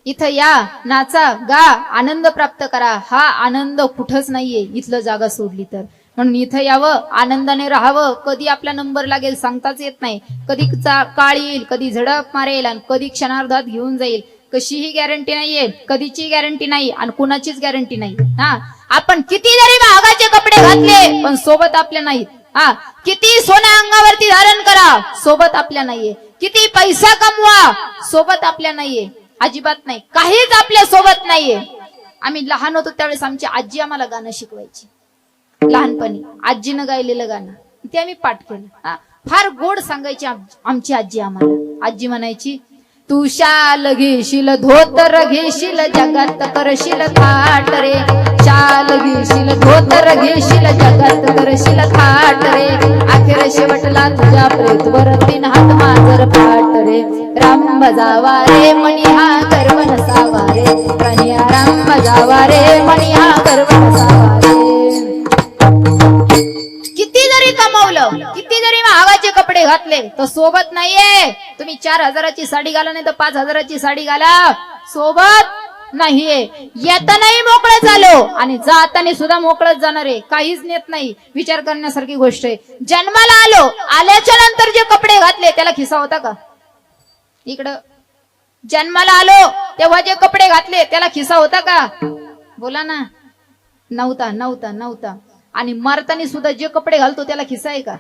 इथं या, नाचा, गा, आनंद प्राप्त करा. हा आनंद कुठंच नाहीये इथलं जागा सोडली तर. म्हणून इथं यावं, आनंदाने राहावं. कधी आपला नंबर लागेल सांगताच येत नाही. कधी काळ येईल, कधी झडप मारेल आणि कधी क्षणार्धात घेऊन जाईल. कशीही गॅरंटी नाहीये, कधीची गॅरंटी नाही आणि कुणाचीच गॅरंटी नाही. हा, आपण किती जरी महागाचे कपडे घातले पण सोबत आपल्या नाहीत. हा, किती सोनं अंगावरती धारण करा, सोबत आपल्या नाहीये. किती पैसा कमवा, सोबत आपल्या नाहीये. अजिबात नाही, काहीच आपल्या सोबत नाहीये. आम्ही लहान होतो त्यावेळेस आमची आजी आम्हाला गाणं शिकवायची. लहानपणी आजीनं गायलेलं गाणं ते आम्ही पाठ केलं. फार गोड सांगायची आमची आजी आम्हाला. आजी म्हणायची, तू शाल घेशील धोतर घेशील जगात करशील थाट रे, शाल घेशील धोतर घेशील जगात करशील थाट रे, अखेर शेवटला तुझ्या प्रेतवर 3 हात मांजर पाट रे, राम बजावा रे मणी हा गर्व नसावा रे, कन्या राम बजावा रे मणी हा गर्व नसावा रे. किती जरी कमवलं, किती जरी महागाचे कपडे घातले तर सोबत नाहीये. तुम्ही 4,000ची साडी घाला नाही तर 5,000ची साडी घाला, सोबत नाहीये. येतानाही मोकळं झालो आणि जाताना सुद्धा मोकळच जाणार आहे, काहीच नेत नाही. विचार करण्यासारखी गोष्ट आहे. जन्माला आलो, आल्याच्या नंतर जे कपडे घातले त्याला खिसा होता का? इकडं जन्माला आलो तेव्हा जे कपडे घातले त्याला खिसा होता का? बोला ना. नव्हता नव्हता नव्हता. आणि मरताना सुद्धा जे कपडे घालतो त्याला खिसा आहे का?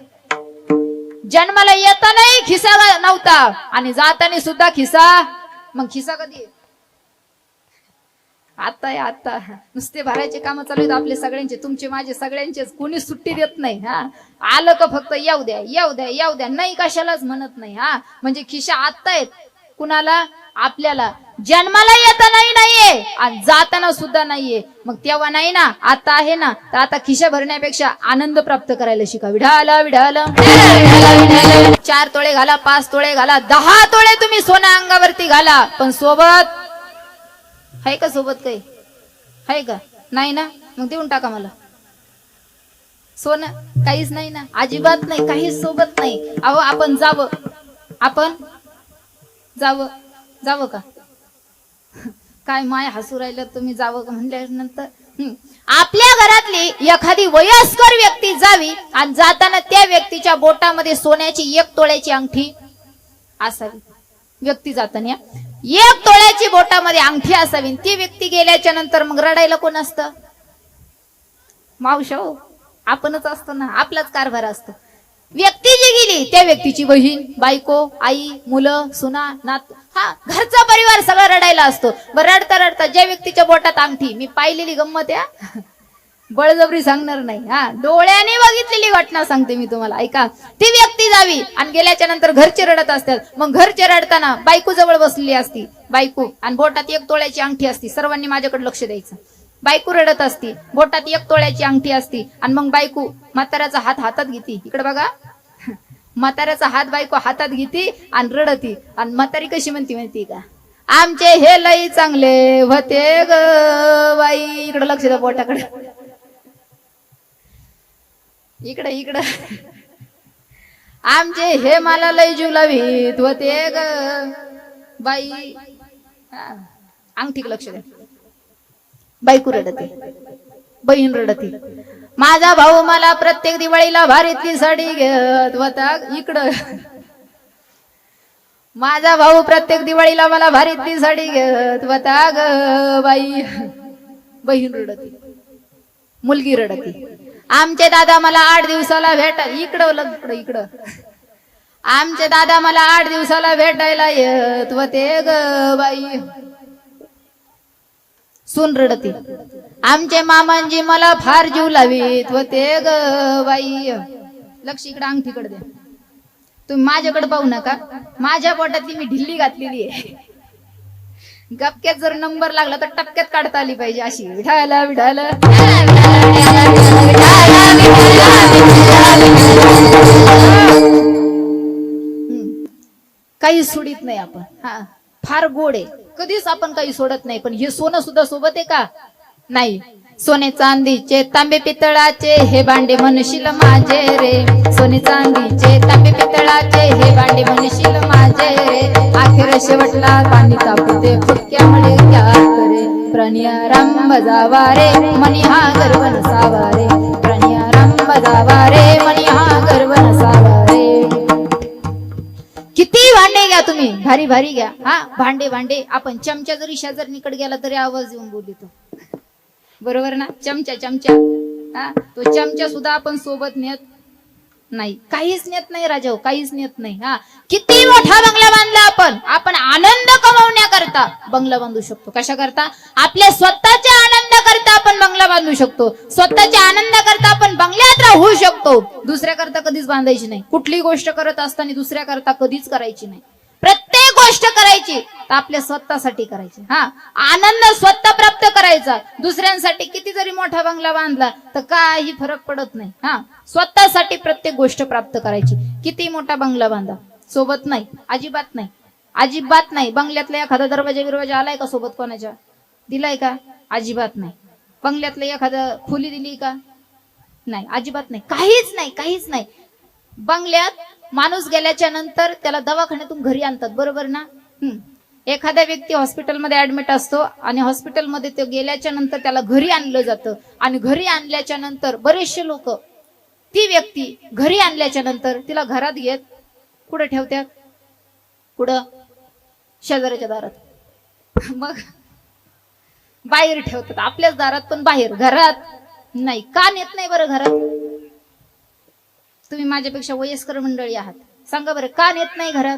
जन्माला येतानाही खिसा नव्हता आणि जाताना सुद्धा खिसा. मग खिसा कधी? आता आहे आता. नुसते भरायचे काम चालू आहेत आपले सगळ्यांचे, तुमचे माझे सगळ्यांचेच. कोणी सुट्टी देत नाही. हा आलं का फक्त येऊ द्या येऊ द्या येऊ द्या, नाही कशालाच म्हणत नाही. हा म्हणजे खिशा आता आहेत कुणाला? आपल्याला. जन्माला येतानाही नाहीये आणि जाताना सुद्धा नाहीये. मग तेव्हा नाही ना, आता आहे ना. तर आता खिशा भरण्यापेक्षा आनंद प्राप्त करायला शिका. विढाला विढाला 4 तोळे घाला, 5 तोळे घाला, 10 तोळे तुम्ही सोना अंगावरती घाला, पण सोबत आहे का? सोबत काही आहे का? नाही ना. मग देऊन टाका मला सोनं. काहीच नाही ना, अजिबात नाही, काहीच सोबत नाही. अहो आपण जावं, आपण जावं जावं का? काय माय हसू राहिलं तुम्ही, जावं का म्हणल्यानंतर. आपल्या घरातली एखादी वयस्कर व्यक्ती जावी आणि जाताना त्या व्यक्तीच्या बोटामध्ये सोन्याची 1 तोळ्याची अंगठी असावी. व्यक्ती जाताना 1 तोळ्याची बोटामध्ये अंगठी असावी. ती व्यक्ती गेल्याच्या नंतर मग रडायला कोण असतं? मावशा हो, आपणच असतो ना, आपलाच कारभार असतो. व्यक्ती जी गेली त्या व्यक्तीची बहीण, बायको, आई, मुलं, सुना, नात, हा घरचा परिवार सगळा रडायला असतो. बरं रडता रडता ज्या व्यक्तीच्या बोटात अंगठी, मी पाहिलेली गंमत आहे, बळजबरी सांगणार नाही. हा डोळ्याने बघितलेली घटना सांगते मी तुम्हाला, ऐका. ती व्यक्ती जावी आणि गेल्याच्या नंतर घरचे रडत असतात. मग घरचे रडताना बायको जवळ बसलेली असती, बायको, आणि बोटात 1 तोळ्याची अंगठी असती. सर्वांनी माझ्याकडे लक्ष द्यायचं. बायको रडत असती, बोटात 1 तोळ्याची अंगठी असती, आणि मग बायको म्हाताऱ्याचा हात हातात घेती. इकडे बघा, म्हाताऱ्याचा हात बायको हातात घेती आणि रडती. आणि म्हातारी कशी म्हणती माहिती का? आमचे हे लई चांगले होते ग बाई. इकडे लक्ष द्या बोटाकडे. इकडे इकडे, आमचे हे मला लई जीव लावीत होते ग बाई. अंगठी लक्ष द्या. बायको रडते, बहीण रडते. माझा भाऊ मला प्रत्येक दिवाळीला भारीतली साडी घेत होता. इकडं माझा भाऊ प्रत्येक दिवाळीला मला भारीतली साडी घेत होता ग बाई. बहीण रडते, मुलगी रडते. आमचे दादा मला 8 दिवसाला इकडं इकडं, आमचे दादा मला 8 दिवसाला भेटायला येत होते ग बाई. सून रडते. आमचे मामांजी मला फार जीव लावीत होते ग बाई. लक्ष इकडे अंगठीकडे द्या. तुम्ही माझ्याकडे पाहू नका, माझ्या पोटातली मी ढिल्ली घातलेली आहे. गपक्यात जर नंबर लागला तर टपक्यात काढता आली पाहिजे अशी. विठाला विठाला काही सोडित नाही आपण. हा फार गोड आहे, कधीच आपण काही सोडत नाही. पण हे सोनं सुद्धा सोबत आहे का? नाही. सोने चांदीचे तांबे पितळाचे हे भांडे म्हणशील माझे रे. सोने चांदीचे तांबे पितळाचे हे भांडे म्हणशील माझे रे. अखेर शेवटला पाणी तापते फुटक्यामुळे क्या करे. प्रणिया राम बजावा रे मनी हा गर्व नसावा रे. प्रणिया राम बजावा रे मनी हा गर्व नसावा रे. किती भांडे घ्या तुम्ही, भारी भारी घ्या. हा भांडे भांडे. आपण चमचा जरी शेजारणीकडे गेला तरी आवाज येऊन बोलतो, बरोबर ना? चमचा चमचा, हा तो चमचा सुद्धा आपण सोबत नेत नाही, काहीच नेत नाही राजाओ, काहीच नेत नाही. हा किती मोठा बंगला बांधला आपण आनंद कमवण्याकरता बंगला बांधू शकतो. कशा करता? आपल्या स्वतःच्या आनंदाकरता आपण बंगला बांधू शकतो. स्वतःच्या आनंदाकरता आपण बंगल्यात राहू शकतो. दुसऱ्याकरता कधीच बांधायची नाही. कुठली गोष्ट करत असताना दुसऱ्याकरता कधीच करायची नाही. प्रत्येक गोष्ट करायची तर आपल्या स्वतःसाठी करायची. हा, आनंद स्वतः प्राप्त करायचा. दुसऱ्यांसाठी किती जरी मोठा बंगला बांधला तर काही फरक पडत नाही. हा, स्वतःसाठी प्रत्येक गोष्ट प्राप्त करायची. किती मोठा बंगला बांधा, सोबत नाही, अजिबात नाही, अजिबात नाही. बंगल्यातला एखादा दरवाजा आलाय का सोबत कोणाच्या? दिलाय का? अजिबात नाही. बंगल्यातलं एखादं खोली दिली का? नाही, अजिबात नाही. काहीच नाही, काहीच नाही. बंगल्यात माणूस गेल्याच्या नंतर त्याला दवाखान्यातून घरी आणतात, बरोबर ना? एखादा व्यक्ती हॉस्पिटलमध्ये ऍडमिट असतो आणि हॉस्पिटलमध्ये तो गेल्याच्या नंतर त्याला घरी आणलं जातं. आणि घरी आणल्याच्या नंतर बरेचसे लोक ती व्यक्ती घरी आणल्याच्या नंतर तिला घरात घेत कुठं ठेवतात? कुठं? शेजाऱ्याच्या दारात. मग बाहेर ठेवतात, आपल्याच दारात, पण बाहेर, घरात नाही. का नेत नाही बरं घरात? तुम्ही माझ्यापेक्षा वयस्कर मंडळी आहात, सांगा बरं का नेत नाही घरात?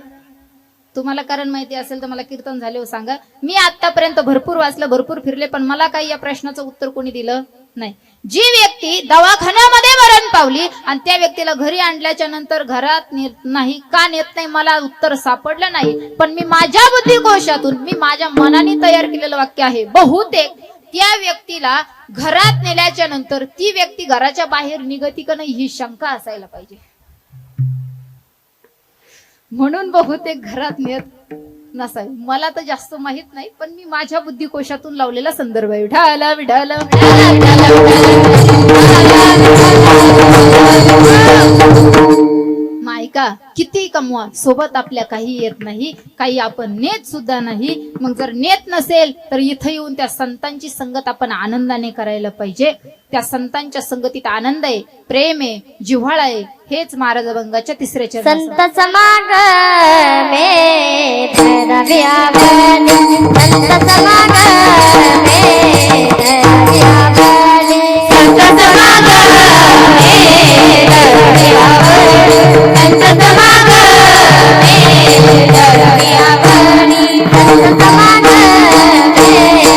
तुम्हाला कारण माहिती असेल तर मला कीर्तन झाले सांगा. मी आतापर्यंत भरपूर वाचलं, भरपूर फिरले, पण मला काही या प्रश्नाचं उत्तर कोणी दिलं नाही. जी व्यक्ती दवाखान्यामध्ये मरण पावली आणि त्या व्यक्तीला घरी आणल्याच्या नंतर घरात नेत नाही, का नेत नाही मला उत्तर सापडलं नाही. पण मी माझ्या बुद्धिकोशातून, मी माझ्या मनाने तयार केलेलं वाक्य आहे, बहुतेक त्या व्यक्तीला घरात नेल्याच्या नंतर ती व्यक्ती घराच्या बाहेर निघती का नाही ही शंका असायला पाहिजे. म्हणून बहुतेक घरात नेत नसावी. मला तर जास्त माहित नाही, पण मी माझ्या बुद्धिकोशातून लावलेला संदर्भ आहे. विठाला विठाला मायका, किती कमवा, सोबत आपल्या काही येत नाही, काही आपण नेत सुद्धा नाही. मग जर नेत नसेल तर इथं येऊन त्या संतांची संगत आपण आनंदाने करायला पाहिजे. त्या संतांच्या संगतीत आनंद आहे, प्रेम आहे, जिव्हाळा आहे. हेच महाराज अभंगाच्या तिसऱ्या चरणात. संत समागमे धरव्यावली, संत समागमे धरव्यावली, संत समागमे धरव्यावली, संत समागमे धरव्यावली, संत समागमे धरव्यावली,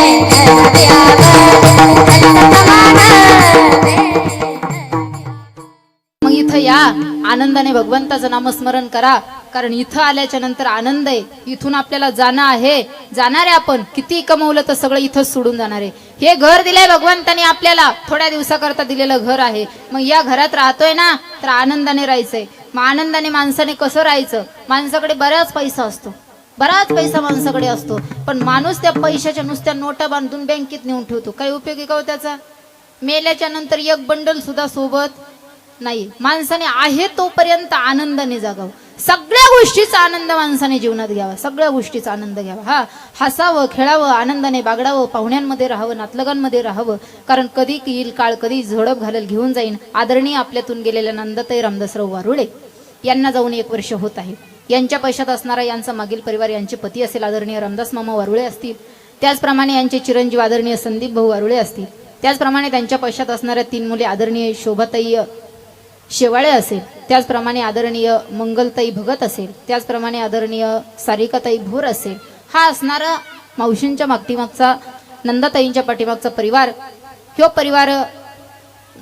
संत समागमे. मग इथं या, आनंदाने भगवंताचं नामस्मरण करा, कारण इथं आल्याच्या नंतर आनंद आहे. इथून आपल्याला जाणं आहे, जाणार आहे. आपण किती कमवलं तर सगळं इथंच सोडून जाणार आहे. हे घर दिलंय भगवंताने आपल्याला, थोड्या दिवसाकरता दिलेलं घर आहे. मग या घरात राहतोय ना तर आनंदाने राहायचंय. मग आनंदाने माणसाने कसं राहायचं? माणसाकडे बराच पैसा असतो, बराच पैसा माणसाकडे असतो, पण माणूस त्या पैशाच्या नुसत्या नोटा बांधून बँकेत नेऊन ठेवतो. काही उपयोगी का हो त्याचा? मेल्याच्या नंतर एक बंडल सुद्धा सोबत नाही. माणसाने आहे तोपर्यंत आनंदाने जगावं. सगळ्या गोष्टीचा आनंद माणसाने जीवनात घ्यावा, सगळ्या गोष्टीचा आनंद घ्यावा. हा, हसावं, खेळावं, आनंदाने बागडावं, पाहुण्यांमध्ये राहावं, नातलगांमध्ये राहावं. कारण कधी येईल काळ, कधी झडप घालेल घेऊन जाईन. आदरणीय आपल्यातून गेलेल्या नंदाताई रामदासराव वारुळे यांना जाऊन 1 वर्ष होत आहे. यांच्या पैशात असणारा यांचा मागील परिवार, यांचे पती असेल आदरणीय रामदास मामा वारुळे असतील, त्याचप्रमाणे यांचे चिरंजीव आदरणीय संदीप भाऊ वारुळे असतील, त्याचप्रमाणे त्यांच्या पैशात असणाऱ्या 3 मुले आदरणीय शोभाताई शेवाळे असेल, त्याचप्रमाणे आदरणीय मंगलताई भगत असेल, त्याचप्रमाणे आदरणीय सारिकाताई भोर असेल. हा असणारा मावशींच्या पाठीमागचा, नंदाताईंच्या पाठीमागचा परिवार, ह्यो परिवार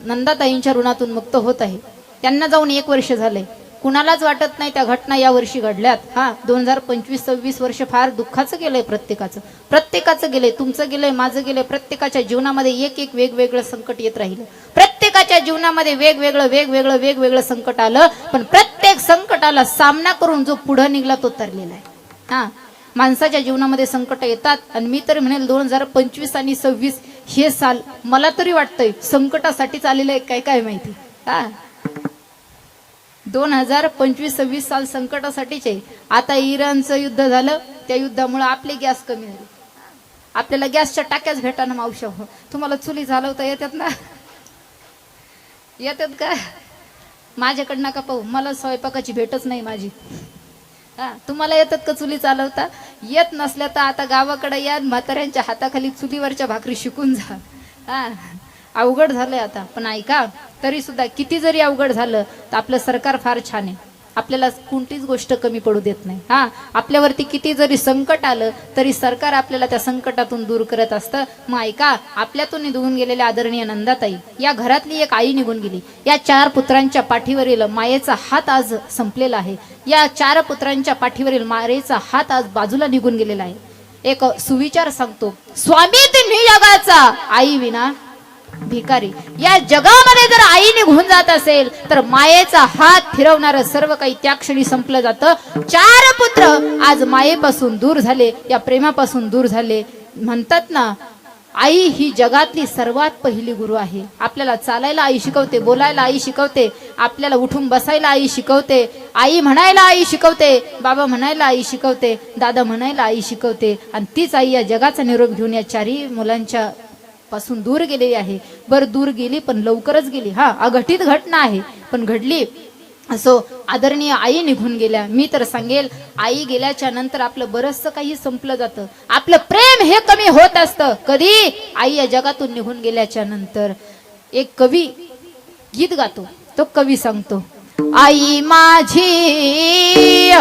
नंदाताईंच्या ऋणातून मुक्त होत आहे. त्यांना जाऊन 1 वर्ष झाले. कुणालाच वाटत नाही त्या घटना या वर्षी घडल्यात. हा, 2025-26 वर्ष फार दुःखाचं गेलंय प्रत्येकाचं गेलंय. तुमचं गेलंय, माझं गेलंय. प्रत्येकाच्या जीवनामध्ये एक वेगवेगळं संकट येत राहिलं. प्रत्येकाच्या जीवनामध्ये वेगवेगळं संकट आलं, पण प्रत्येक संकटाला सामना करून जो पुढे निघला तो तरलेला आहे. हा, माणसाच्या जीवनामध्ये संकट येतात. आणि मी तर म्हणेल 2025 आणि 26 हे साल मला तरी वाटतंय संकटासाठीच आलेलं आहे, काय माहिती. हा, 2025-26 साल संकटासाठीच आहे. आता इराणचं युद्ध झालं, त्या युद्धामुळे आपले गॅस कमी झाले. आपल्याला गॅसच्या टाक्याच भेटाना मावशा. तुम्हाला चुली चालवता येतात ना? येतात का? माझ्याकडं नका पाहू, मला स्वयंपाकाची भेटच नाही माझी. हा, तुम्हाला येतात का चुली चालवता? येत नसल्या तर आता गावाकडे या, म्हाताऱ्यांच्या हाताखाली चुलीवरच्या भाकरी शिकून जा. हा, अवघड झालंय आता. पण ऐका, तरी सुद्धा किती जरी अवघड झालं तर आपलं सरकार फार छान आहे. आपल्याला कोणतीच गोष्ट कमी पडू देत नाही. हा, आपल्यावरती किती जरी संकट आलं तरी सरकार आपल्याला त्या संकटातून दूर करत असतं. मग ऐका, आपल्यातून निघून गेलेल्या आदरणीय नंदाताई या घरातली एक आई निघून गेली. या 4 पुत्रांच्या पाठीवरील मायेचा हात आज संपलेला आहे. या 4 पुत्रांच्या पाठीवरील मायेचा हात आज बाजूला निघून गेलेला आहे. एक सुविचार सांगतो, स्वामी तुम्ही जगाचा आई विना भिकारी. या जगामध्ये जर आई निघून जात असेल तर मायेचा हात फिरवणारं सर्व काही त्या क्षणी संपलं जातं. 4 पुत्र आज मायेपासून दूर झाले, या प्रेमापासून दूर झाले. म्हणतात ना, आई ही जगातली सर्वात पहिली गुरु आहे. आपल्याला चालायला आई शिकवते, बोलायला आई शिकवते, आपल्याला उठून बसायला आई शिकवते, आई म्हणायला आई शिकवते, बाबा म्हणायला आई शिकवते, दादा म्हणायला आई शिकवते. आणि तीच आई या जगाचा निरोप घेऊन या 4ही मुलांच्या पासून दूर गेलेली आहे. बरं, दूर गेली पण लवकरच गेली. हा, अघटित घटना आहे पण घडली. असो, आदरणीय आई निघून गेल्या. मी तर सांगेल, आई गेल्याच्या नंतर आपलं बरचसं काही संपलं जातं. आपलं प्रेम हे कमी होत असतं. कधी? आई या जगातून निघून गेल्याच्या नंतर. एक कवी गीत गातो, तो कवी सांगतो, आई माझी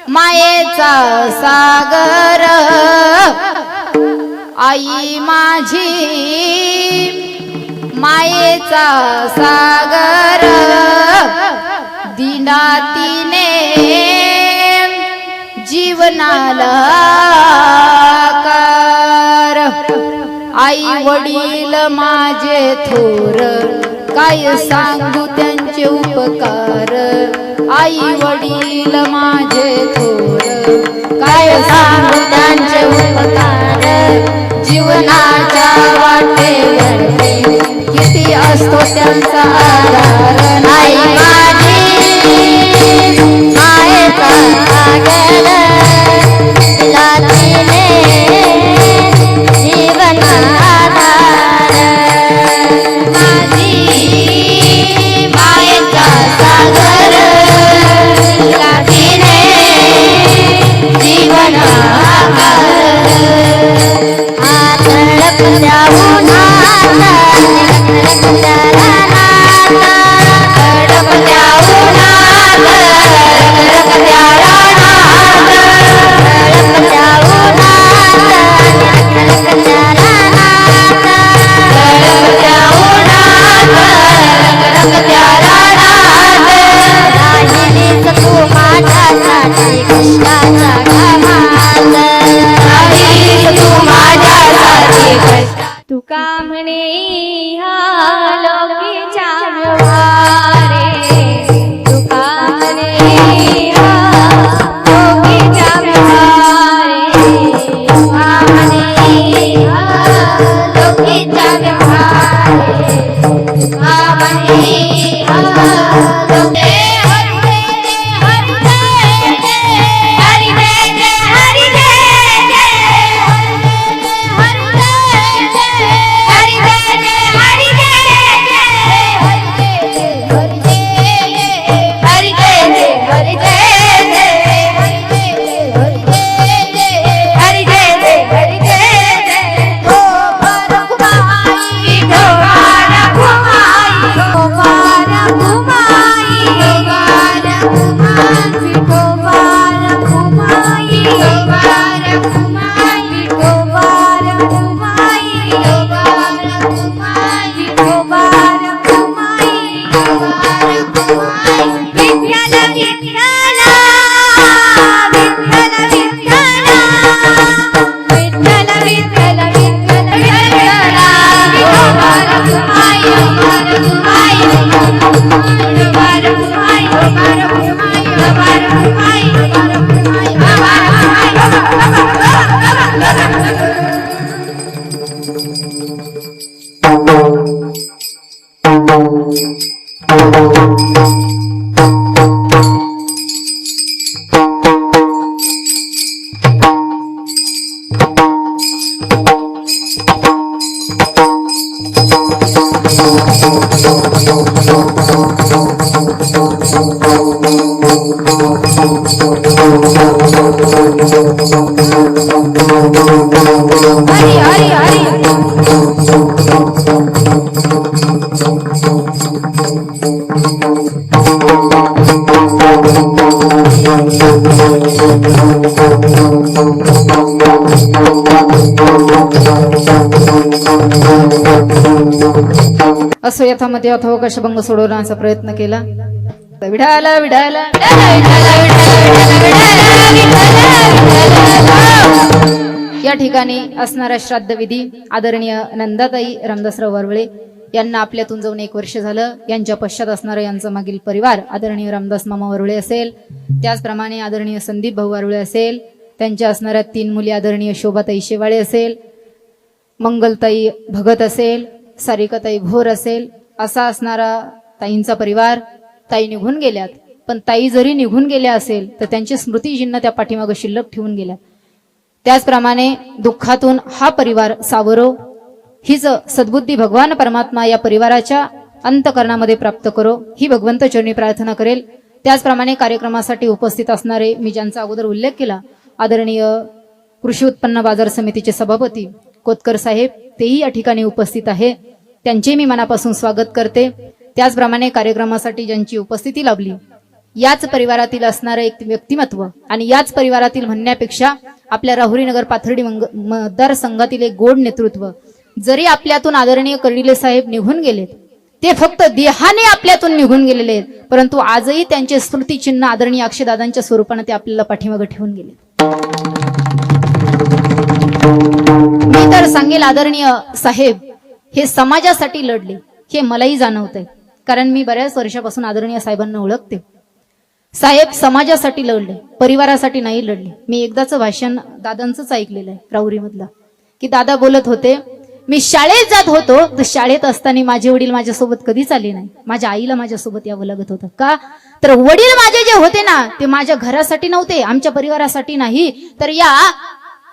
मायेचा सागर, आई माझी मायेचा सागर, दिनातीने जीवनाला कर. आई वडील माझे थोर, काय सांगू त्यांचे उपकार. आई वडील माझे थोर, काय सांगू त्यांचे उपकार. जीवनाच्या वाटेवरती किती असतो त्यांचा आधार. आई माझी मायेचा सागर, तिला तिने जीवनाधार. माझी मायेचा सागर, तिला तिने जीवनाधार. तडपत्या उन्हात, तडपत्या रानात, तडपत्या उन्हात, तडपत्या रानात, तडपत्या उन्हात, तडपत्या रानात, तडपत्या उन्हात, तडपत्या रानात. राहिलीस तू माझ्यासाठी कष्टाच्या घामात, राहिलीस तू माझ्यासाठी कष्ट. तुका म्हणे ह्या लोकीच्या व्यवहारे, तुका म्हणे ह्या लोकीच्या व्यवहारे, तुका म्हणे ह्या लोकीच्या व्यवहारे, तुका म्हणे ह्या लोके. हरी जय जय, हरी जय जय, हरी जय जय, हरी जय जय, हरी जय जय, हरी जय जय, हरी जय जय, हरी जय जय, हरी जय जय, हरी जय जय, हरी जय जय, हरी जय जय. हो रघुमाई, हो रघुमाई, हो रघुमाई, हो रघुमाई, हो रघुमाई, विठ्ठल विठ्ठल, विठ्ठल विठ्ठल, विठ्ठल विठ्ठल, विठ्ठला. विठोबा रघुमाई, रघुमाई, विठोबा रघुमाई, विठोबा रघुमाई, विठोबा रघुमाई, विठोबा रघुमाई, विठोबा हरी हरी हरी. असो यथामती अथावकाशभंग सोडवण्याचा प्रयत्न केला. विठाला विठाला या ठिकाणी असणारा श्राद्ध विधी आदरणीय नंदाताई रामदासराव वरवळे यांना आपल्यातून जाऊन 1 वर्ष झालं. यांच्या पश्चात असणारं यांचं मागील परिवार आदरणीय रामदास मामा वरवळे असेल, त्याचप्रमाणे आदरणीय संदीप भाऊ वरवळे असेल, त्यांच्या असणाऱ्या 3 मुली आदरणीय शोभाताई शेवाळे असेल, मंगलताई भगत असेल, सारिकाताई भोर असेल, असा असणारा ताईंचा परिवार. ताई निघून गेल्यात, पण ताई जरी निघून गेल्या असेल तर त्यांची स्मृतिचिन्ह त्या पाठीमागे शिल्लक ठेवून गेल्या. त्याचप्रमाणे दुःखातून हा परिवार सावरो, हीच सद्बुद्धी भगवान परमात्मा या परिवाराच्या अंतकरणामध्ये प्राप्त करो, ही भगवंत चरणी प्रार्थना करेल. त्याचप्रमाणे कार्यक्रमासाठी उपस्थित असणारे मी ज्यांचा अगोदर उल्लेख केला आदरणीय कृषी उत्पन्न बाजार समितीचे सभापती कोतकर साहेब, तेही या ठिकाणी उपस्थित आहे. त्यांचे मी मनापासून स्वागत करते. त्याचप्रमाणे कार्यक्रमासाठी ज्यांची उपस्थिती लाभली याच परिवारातील असणारं एक व्यक्तिमत्व आणि याच परिवारातील म्हणण्यापेक्षा आपल्या राहुरीनगर पाथर्डी मतदारसंघातील एक गोड नेतृत्व. जरी आपल्यातून आदरणीय कर्डिले साहेब निघून गेलेत, ते फक्त देहाने आपल्यातून निघून गेलेले आहेत, परंतु आजही त्यांचे स्मृतिचिन्ह आदरणीय अक्षयदादांच्या स्वरूपाने ते आपल्याला पाठीमागे ठेवून गेले. मी तर सांगेल आदरणीय साहेब हे समाजासाठी लढले, हे मलाही जाणवतंय, कारण मी बऱ्याच वर्षापासून आदरणीय साहेबांना ओळखते. साहेब समाजासाठी लढले, परिवारासाठी नाही लढले. मी एकदाचं भाषण दादांचंच ऐकलेलं आहे राहुरीमधलं, की दादा बोलत होते, मी शाळेत जात होतो तर शाळेत असताना माझे वडील माझ्यासोबत कधीच आले नाही, माझ्या आईला माझ्यासोबत यावं लागत होतं. का तर वडील माझे जे होते ना ते माझ्या घरासाठी नव्हते, आमच्या परिवारासाठी नाही, तर या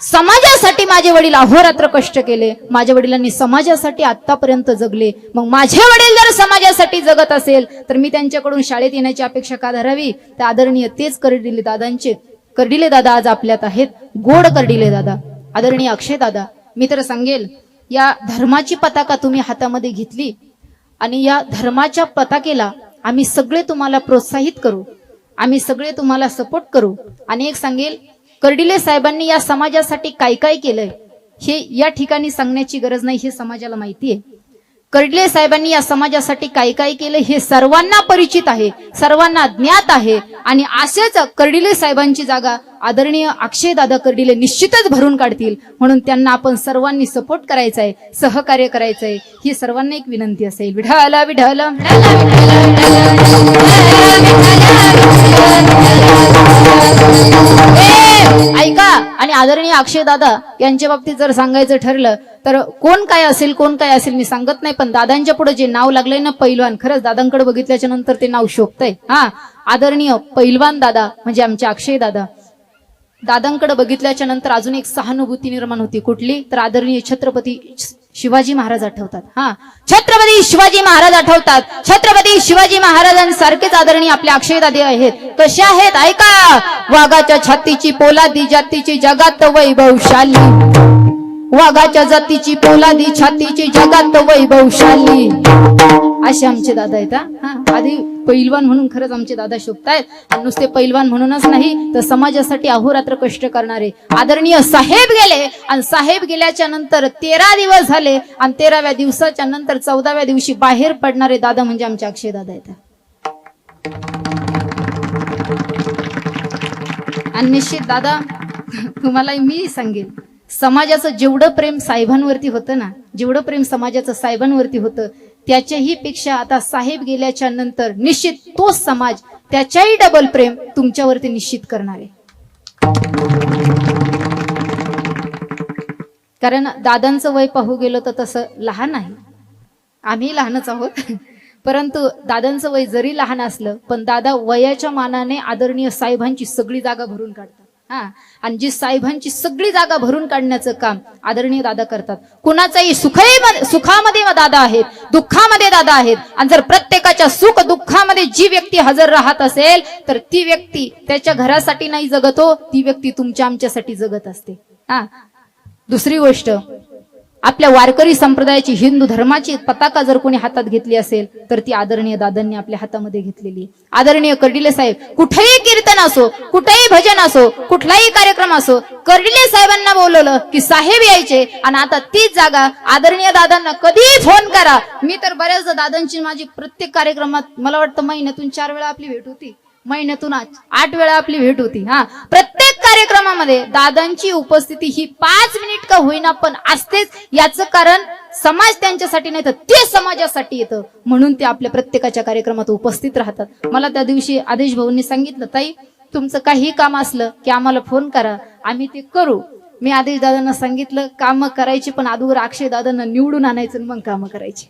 समाजासाठी माझे वडील अहोरात्र कष्ट केले. माझ्या वडिलांनी समाजासाठी आतापर्यंत जगले. मग माझे वडील जर समाजासाठी जगत असेल तर मी त्यांच्याकडून शाळेत येण्याची अपेक्षा का धरावी? तर आदरणीय तेच कर्डिले दादांचे, कर्डिले दादा आज आपल्यात आहेत, गोड कर्डिले दादा, आदरणीय अक्षय दादा. मी तर सांगेल या धर्माची पताका तुम्ही हातामध्ये घेतली आणि या धर्माच्या पताकेला आम्ही सगळे तुम्हाला प्रोत्साहित करू, आम्ही सगळे तुम्हाला सपोर्ट करू. आणि एक सांगेल, कर्डिले साहेबांनी या समाजासाठी काय काय केलंय हे या ठिकाणी सांगण्याची गरज नाही, हे समाजाला माहिती आहे. कर्डिले साहेबांनी या समाजासाठी काय काय केलं हे सर्वांना परिचित आहे, सर्वांना ज्ञात आहे. आणि असेच कर्डिले साहेबांची जागा आदरणीय अक्षय दादा कर्डिले निश्चितच भरून काढतील. म्हणून त्यांना आपण सर्वांनी सपोर्ट करायचा आहे, सहकार्य करायचं आहे, ही सर्वांना एक विनंती असेल. विठाला विठाला ऐका. आणि आदरणीय अक्षय दादा यांच्या बाबतीत जर सांगायचं ठरलं तर कोण काय असेल कोण काय असेल मी सांगत नाही, पण दादांच्या पुढे जे नाव लागलंय ना पैलवान, खरंच दादांकडे बघितल्याच्या नंतर ते नाव शोभतंय. आदरणीय पैलवान दादा म्हणजे आमचे अक्षय दादा. दादांकडे बघितल्याच्या नंतर अजून एक सहानुभूती निर्माण होती. कुठली? तर आदरणीय छत्रपती शिवाजी महाराज आठवतात. छत्रपती शिवाजी महाराज आठवतात. छत्रपती शिवाजी महाराजांसारखेच आदरणीय आपले अक्षय दादा आहेत. कशा आहेत ऐका. वाघाच्या छातीची पोलादी जातीची जगात वैभवशाली, वाघाच्या जातीची पोलादी छातीची जगात वैभवशाली, असे आमचे दादा आहेत. आधी पैलवान म्हणून खरंच आमचे दादा शोभतायत. आणि नुसते पैलवान म्हणूनच नाही तर समाजासाठी अहोरात्र कष्ट करणारे आदरणीय साहेब गेले. आणि साहेब गेल्याच्या नंतर 13 दिवस झाले आणि 13व्या दिवसाच्या नंतर 14व्या दिवशी बाहेर पडणारे दादा म्हणजे आमचे अक्षय दादा आहेत. आणि निश्चित दादा तुम्हाला मी सांगेन, समाजाचं जेवढं प्रेम साहेबांवरती होतं ना, जेवढं प्रेम समाजाचं साहेबांवरती होतं त्याच्याही पेक्षा आता साहेब गेल्याच्या नंतर निश्चित तोच समाज त्याच्याही डबल प्रेम तुमच्यावरती निश्चित करणार आहे. कारण दादांचं वय पाहू गेलो तर तसं लहान आहे, आम्ही लहानच आहोत, परंतु दादांचं वय जरी लहान असलं पण दादा वयाच्या मानाने आदरणीय साहेबांची सगळी जागा भरून काढतात. आणि जी साहेबांची सगळी जागा भरून काढण्याचं काम आदरणीय दादा करतात. कुणाचाही सुखामध्ये दादा आहेत, दुःखामध्ये दादा आहेत. आणि जर प्रत्येकाच्या सुख दुःखामध्ये जी व्यक्ती हजर राहत असेल तर ती व्यक्ती त्याच्या घरासाठी नाही जगतो, ती व्यक्ती तुमच्या आमच्यासाठी जगत असते. दुसरी गोष्ट, आपल्या वारकरी संप्रदायाची हिंदू धर्माची पताका जर कोणी हातात घेतली असेल तर ती आदरणीय दादांनी आपल्या हातामध्ये घेतलेली. आदरणीय कर्डिले साहेब, कुठेही कीर्तन असो, कुठेही भजन असो, कुठलाही कार्यक्रम असो, कर्डिले साहेबांना बोलवलं की साहेब यायचे. आणि आता तीच जागा आदरणीय दादांना कधीही फोन करा. मी तर बऱ्याचदा दादांची माझी प्रत्येक कार्यक्रमात मला वाटतं महिन्यातून 4 वेळा आपली भेट होती, महिन्यातून 8 वेळा आपली भेट होती. प्रत्येक कार्यक्रमामध्ये दादांची उपस्थिती ही 5 मिनिट का होईना पण असतेच. याचं कारण समाज त्यांच्यासाठी नाही तर ते समाजासाठी येतं, म्हणून ते आपल्या प्रत्येकाच्या कार्यक्रमात उपस्थित राहतात. मला त्या दिवशी आदेश भाऊंनी सांगितलं, ताई तुमचं काही काम असलं की आम्हाला फोन करा, आम्ही ते करू. मी आदेश दादांना सांगितलं कामं करायची पण अगोदर अक्षय दादांना निवडून आणायचं मग कामं करायची.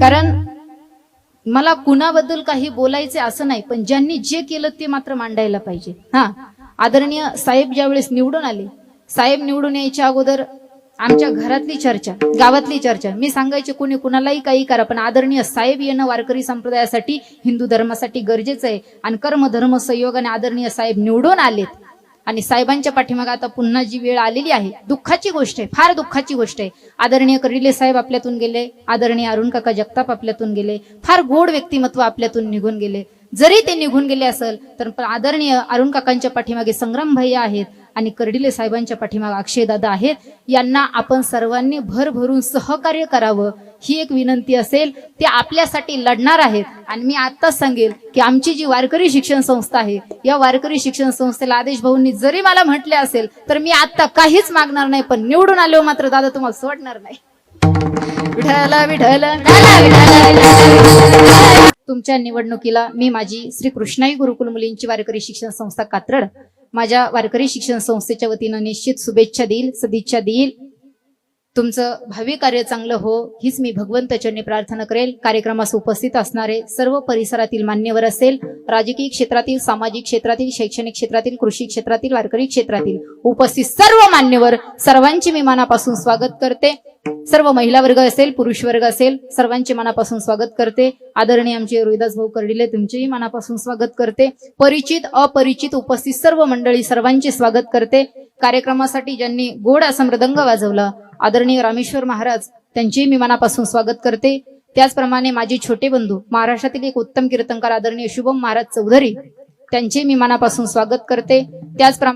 कारण मला कुणाबद्दल काही बोलायचे असं नाही, पण ज्यांनी जे केलं ते मात्र मांडायला पाहिजे. आदरणीय साहेब ज्यावेळेस निवडून आले, साहेब निवडून यायच्या अगोदर आमच्या घरातली चर्चा, गावातली चर्चा, मी सांगायचे कोणी कुणालाही काही करा पण आदरणीय साहेब येणं वारकरी संप्रदायासाठी, हिंदू धर्मासाठी गरजेचं आहे. आणि कर्म धर्म संयोगाने आदरणीय साहेब निवडून आलेत. आणि साहेबांच्या पाठीमागे आता पुन्हा जी वेळ आलेली आहे, दुःखाची गोष्ट आहे, फार दुःखाची गोष्ट आहे. आदरणीय कर्डिले साहेब आपल्यातून गेले, आदरणीय अरुण काका जगताप आपल्यातून गेले, फार गोड व्यक्तिमत्व आपल्यातून निघून गेले. जरी ते निघून गेले असेल तर आदरणीय अरुण काकांच्या पाठीमागे संग्राम भैया आहेत आणि कर्डिले साहेबांच्या पाठीमागे अक्षय दादा आहेत. यांना आपण सर्वांनी भरभरून सहकार्य करावं ही एक विनंती असेल. ते आपल्यासाठी लढणार आहेत. आणि मी आत्ताच सांगेल की आमची जी वारकरी शिक्षण संस्था आहे, या वारकरी शिक्षण संस्थेला आदेश भाऊंनी जरी मला म्हटले असेल तर मी आता काहीच मागणार नाही, पण निवडून आलो मात्र दादा तुम्हाला सोडणार नाही. विठाला विठाला तुमच्या निवडणुकीला मी माझी श्री कृष्णाई गुरुकुल मुलींची वारकरी शिक्षण संस्था कात्रड माझ्या वारकरी शिक्षण संस्थेच्या वतीनं निश्चित शुभेच्छा देईल, सदिच्छा देईल. तुमचं भावी कार्य चांगलं हो हीच मी भगवंत चरणी प्रार्थना करेल. कार्यक्रमास उपस्थित असणारे सर्व परिसरातील मान्यवर असेल, राजकीय क्षेत्रातील, सामाजिक क्षेत्रातील, शैक्षणिक क्षेत्रातील, कृषी क्षेत्रातील, वारकरी क्षेत्रातील उपस्थित सर्व मान्यवर सर्वांचे मी मनापासून स्वागत करते. सर्व महिला वर्ग असेल, पुरुष वर्ग असेल, सर्वांचे मनापासून स्वागत करते. आदरणीय आमचे रोहिदास भाऊ कर्डिले तुमचेही मनापासून स्वागत करते. परिचित अपरिचित उपस्थित सर्व मंडळी सर्वांचे स्वागत करते. कार्यक्रमासाठी ज्यांनी गोड असा मृदंग वाजवला आदरणीय रामेश्वर महाराज त्यांचेही मी मनापासून स्वागत करते. त्याचप्रमाणे माझे छोटे बंधू महाराष्ट्रातील एक उत्तम कीर्तनकार आदरणीय शुभम महाराज चौधरी त्यांचे मी मनापासून स्वागत करते. त्याचप्रमाणे